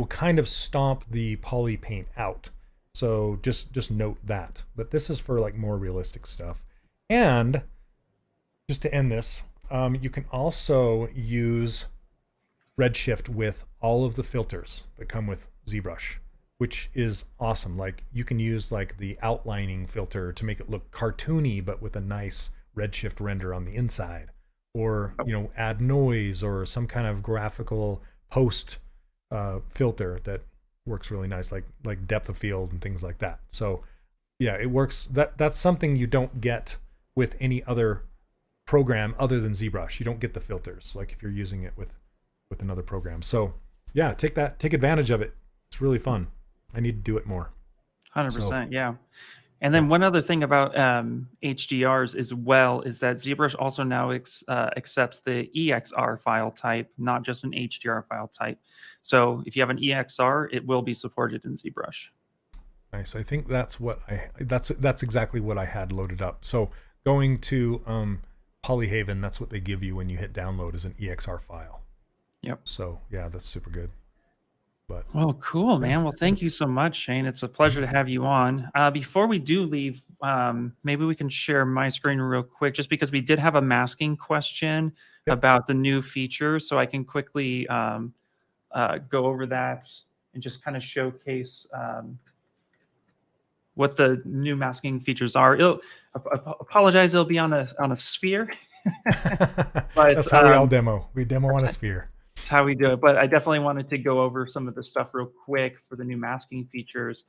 kind of stomp the poly paint out. So just note that. But this is for like more realistic stuff. And just to end this, you can also use Redshift with all of the filters that come with ZBrush, which is awesome. Like you can use like the outlining filter to make it look cartoony, but with a nice Redshift render on the inside, or add noise or some kind of graphical post filter that works really nice, like depth of field and things like that. So yeah, it works. That's something you don't get with any other program other than ZBrush. You don't get the filters like if you're using it with another program. So yeah, take advantage of it. It's really fun. I need to do it more. 100%. Yeah. And then one other thing about HDRs as well is that ZBrush also now accepts the EXR file type, not just an HDR file type. So if you have an EXR, it will be supported in ZBrush. Nice. I think that's exactly what I had loaded up. So going to Polyhaven, that's what they give you when you hit download is an EXR file. Yep. So yeah, that's super good. But well, cool, man. Well, thank you so much, Shane. It's a pleasure to have you on. Before we do leave, maybe we can share my screen real quick, just because we did have a masking question about the new features. So I can quickly go over that and just kind of showcase what the new masking features are. Apologize, it'll be on a sphere. But that's how we all demo. We demo on a sphere. That's how we do it. But I definitely wanted to go over some of the stuff real quick for the new masking features.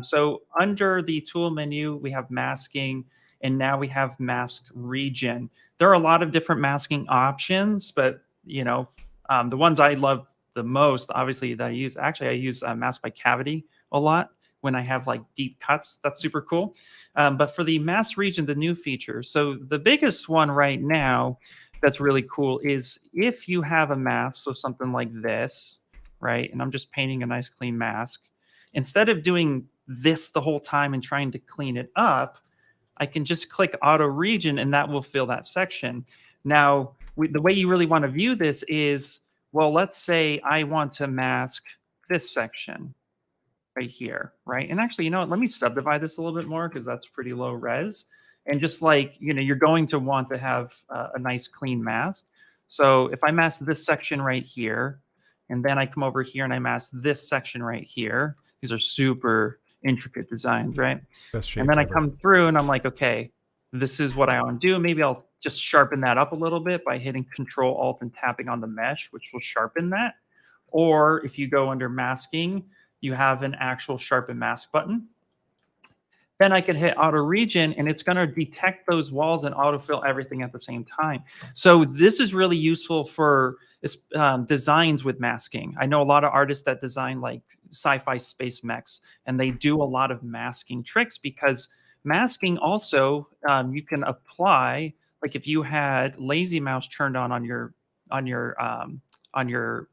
So under the tool menu, we have masking, and now we have mask region. There are a lot of different masking options, but the ones I love the most, obviously, that I use mask by cavity a lot when I have like deep cuts. That's super cool. But for the mask region, the new feature. So the biggest one right now that's really cool is if you have a mask, so something like this, right? And I'm just painting a nice clean mask. Instead of doing this the whole time and trying to clean it up, I can just click auto region and that will fill that section. Now, the way you really want to view this is, well, let's say I want to mask this section right here, right? And actually, let me subdivide this a little bit more because that's pretty low res. And just like, you're going to want to have a nice clean mask. So if I mask this section right here, and then I come over here and I mask this section right here, these are super intricate designs, right? And then I come through and I'm like, okay, this is what I want to do. Maybe I'll just sharpen that up a little bit by hitting Control Alt and tapping on the mesh, which will sharpen that. Or if you go under masking, you have an actual sharpen mask button. Then I can hit auto region and it's going to detect those walls and autofill everything at the same time. So this is really useful for designs with masking. I know a lot of artists that design like sci-fi space mechs, and they do a lot of masking tricks because masking also you can apply, like if you had lazy mouse turned on your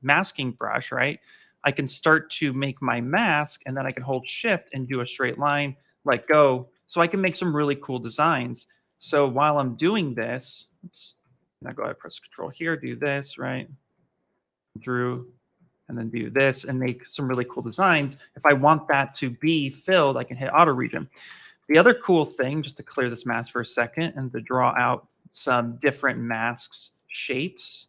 masking brush, right? I can start to make my mask and then I can hold shift and do a straight line, let go. So I can make some really cool designs. So while I'm doing this, now go ahead, press Control here, do this, right? Through, and then do this and make some really cool designs. If I want that to be filled, I can hit auto region. The other cool thing, just to clear this mask for a second and to draw out some different masks shapes,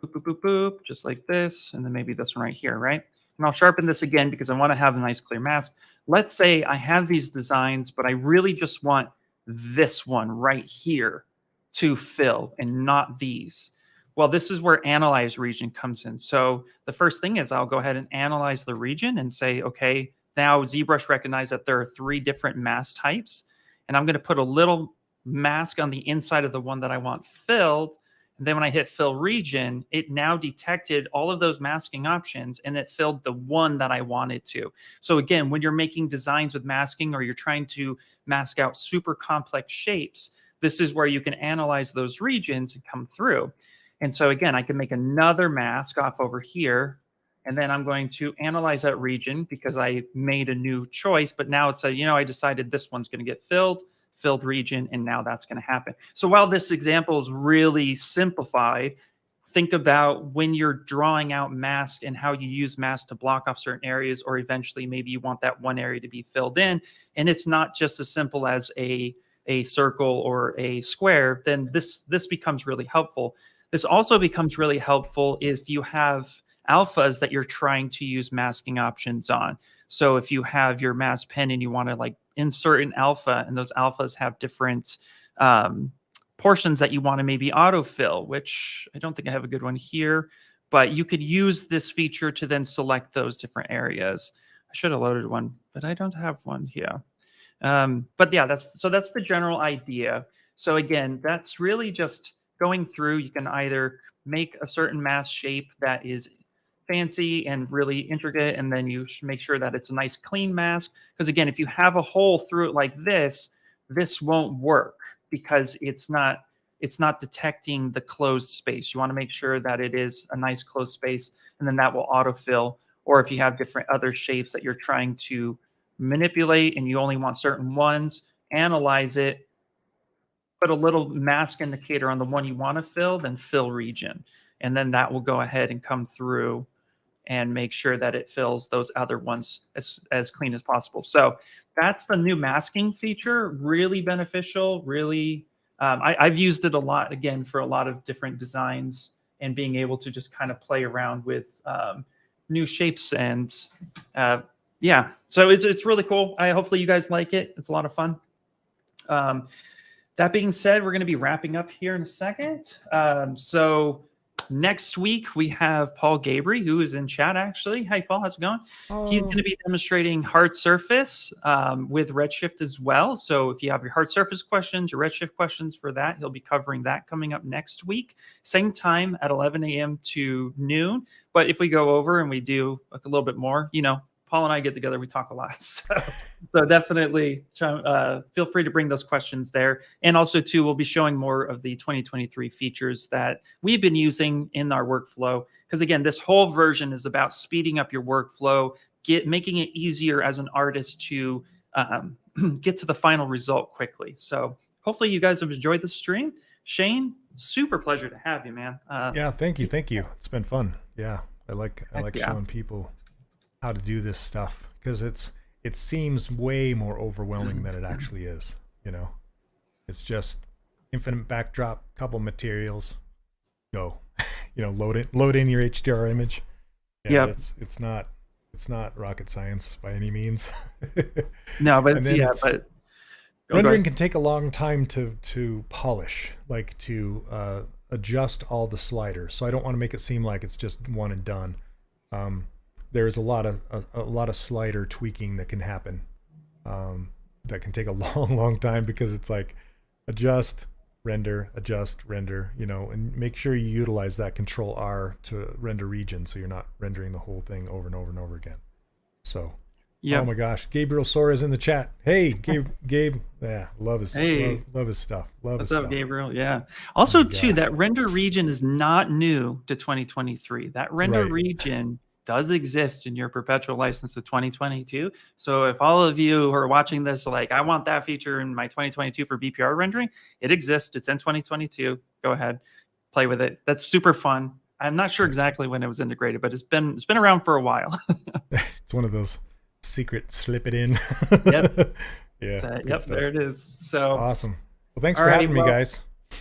boop, boop, boop, boop, just like this. And then maybe this one right here, right? And I'll sharpen this again because I want to have a nice clear mask. Let's say I have these designs, but I really just want this one right here to fill and not these. Well, this is where Analyze Region comes in. So the first thing is I'll go ahead and analyze the region and say, okay, now ZBrush recognized that there are 3 different mask types. And I'm going to put a little mask on the inside of the one that I want filled. And then when I hit fill region, it now detected all of those masking options and it filled the one that I wanted to. So again, when you're making designs with masking or you're trying to mask out super complex shapes, this is where you can analyze those regions and come through. And so again, I can make another mask off over here, and then I'm going to analyze that region because I made a new choice, but now it's I decided this one's going to get filled region, and now that's going to happen. So while this example is really simplified, think about when you're drawing out mask and how you use mask to block off certain areas, or eventually maybe you want that one area to be filled in, and it's not just as simple as a circle or a square, then this becomes really helpful. This also becomes really helpful if you have alphas that you're trying to use masking options on. So if you have your mask pen and you want to like insert an alpha, and those alphas have different portions that you want to maybe autofill, which I don't think I have a good one here, but you could use this feature to then select those different areas. I should have loaded one, but I don't have one here. But yeah, that's the general idea. So again, that's really just going through. You can either make a certain mask shape that is fancy and really intricate, and then you should make sure that it's a nice clean mask. Because again, if you have a hole through it like this won't work because it's not detecting the closed space. You want to make sure that it is a nice closed space, and then that will autofill. Or if you have different other shapes that you're trying to manipulate and you only want certain ones, analyze it, put a little mask indicator on the one you want to fill, then fill region. And then that will go ahead and come through and make sure that it fills those other ones as clean as possible. So that's the new masking feature. Really beneficial. Really, I've used it a lot, again, for a lot of different designs and being able to just kind of play around with new shapes. And yeah, so it's really cool. Hopefully you guys like it. It's a lot of fun. That being said, we're going to be wrapping up here in a second. So next week, we have Paul Gabry, who is in chat, actually. Hi, Paul. How's it going? Oh. He's going to be demonstrating hard surface with Redshift as well. So if you have your hard surface questions, your Redshift questions for that, he'll be covering that coming up next week. Same time at 11 a.m. to noon. But if we go over and we do like a little bit more, you know, Paul and I get together, we talk a lot. So definitely feel free to bring those questions there. And also, too, we'll be showing more of the 2023 features that we've been using in our workflow. Because, again, this whole version is about speeding up your workflow, making it easier as an artist to get to the final result quickly. So hopefully you guys have enjoyed the stream. Shane, super pleasure to have you, man. Yeah, thank you. Thank you. It's been fun. Yeah, I like showing people how to do this stuff, because it seems way more overwhelming than it actually is. You know, it's just infinite backdrop, couple materials, go. You know, load in your HDR image. Yeah, yep. It's not rocket science by any means. No, but but rendering can take a long time to polish, like to adjust all the sliders. So I don't want to make it seem like it's just one and done. There's a lot of slider tweaking that can happen, that can take a long time, because it's like adjust, render, you know, and make sure you utilize that Control R to render region, so you're not rendering the whole thing over and over and over again. So, yeah. Oh my gosh, Gabriel Sora is in the chat. Hey, Gabe, yeah, love his stuff. What's up, Gabriel? Yeah. Also, too, that render region is not new to 2023. That render region does exist in your perpetual license of 2022. So if all of you who are watching this are like, I want that feature in my 2022 for BPR rendering, it exists. It's in 2022. Go ahead, play with it. That's super fun. I'm not sure exactly when it was integrated, but it's been around for a while. It's one of those secret slip it in. Yep. Yeah. Yep. There it is. So awesome. Well, thanks for having me, guys.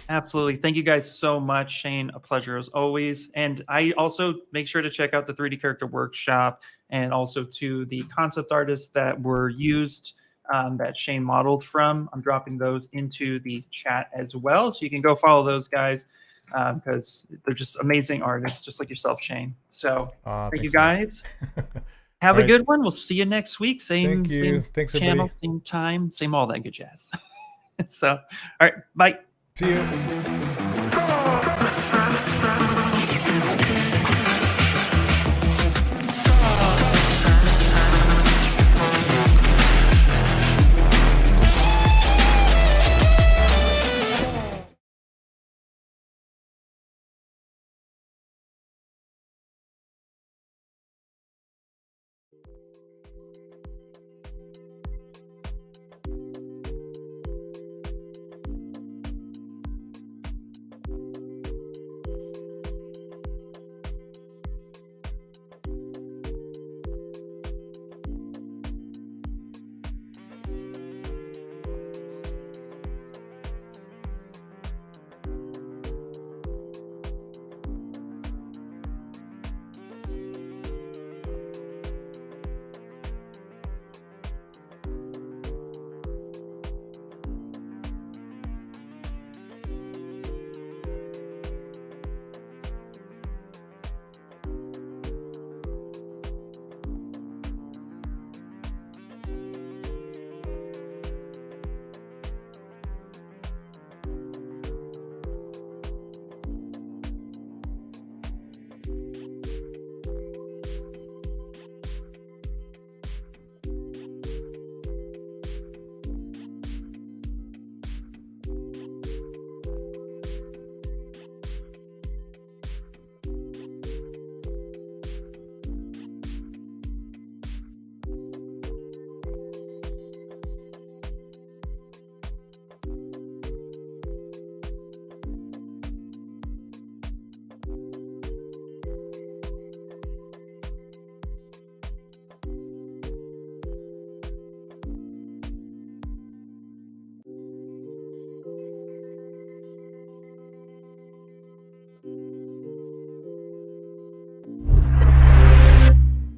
Absolutely. Thank you guys so much, Shane. A pleasure as always. And I also make sure to check out the 3D Character Workshop, and also to the concept artists that were used, that Shane modeled from. I'm dropping those into the chat as well. So you can go follow those guys, because they're just amazing artists, just like yourself, Shane. So thank you guys. Have a good one. We'll see you next week. Same Thanks, channel, everybody. same time, same all that good jazz. So, all right. Bye. See you.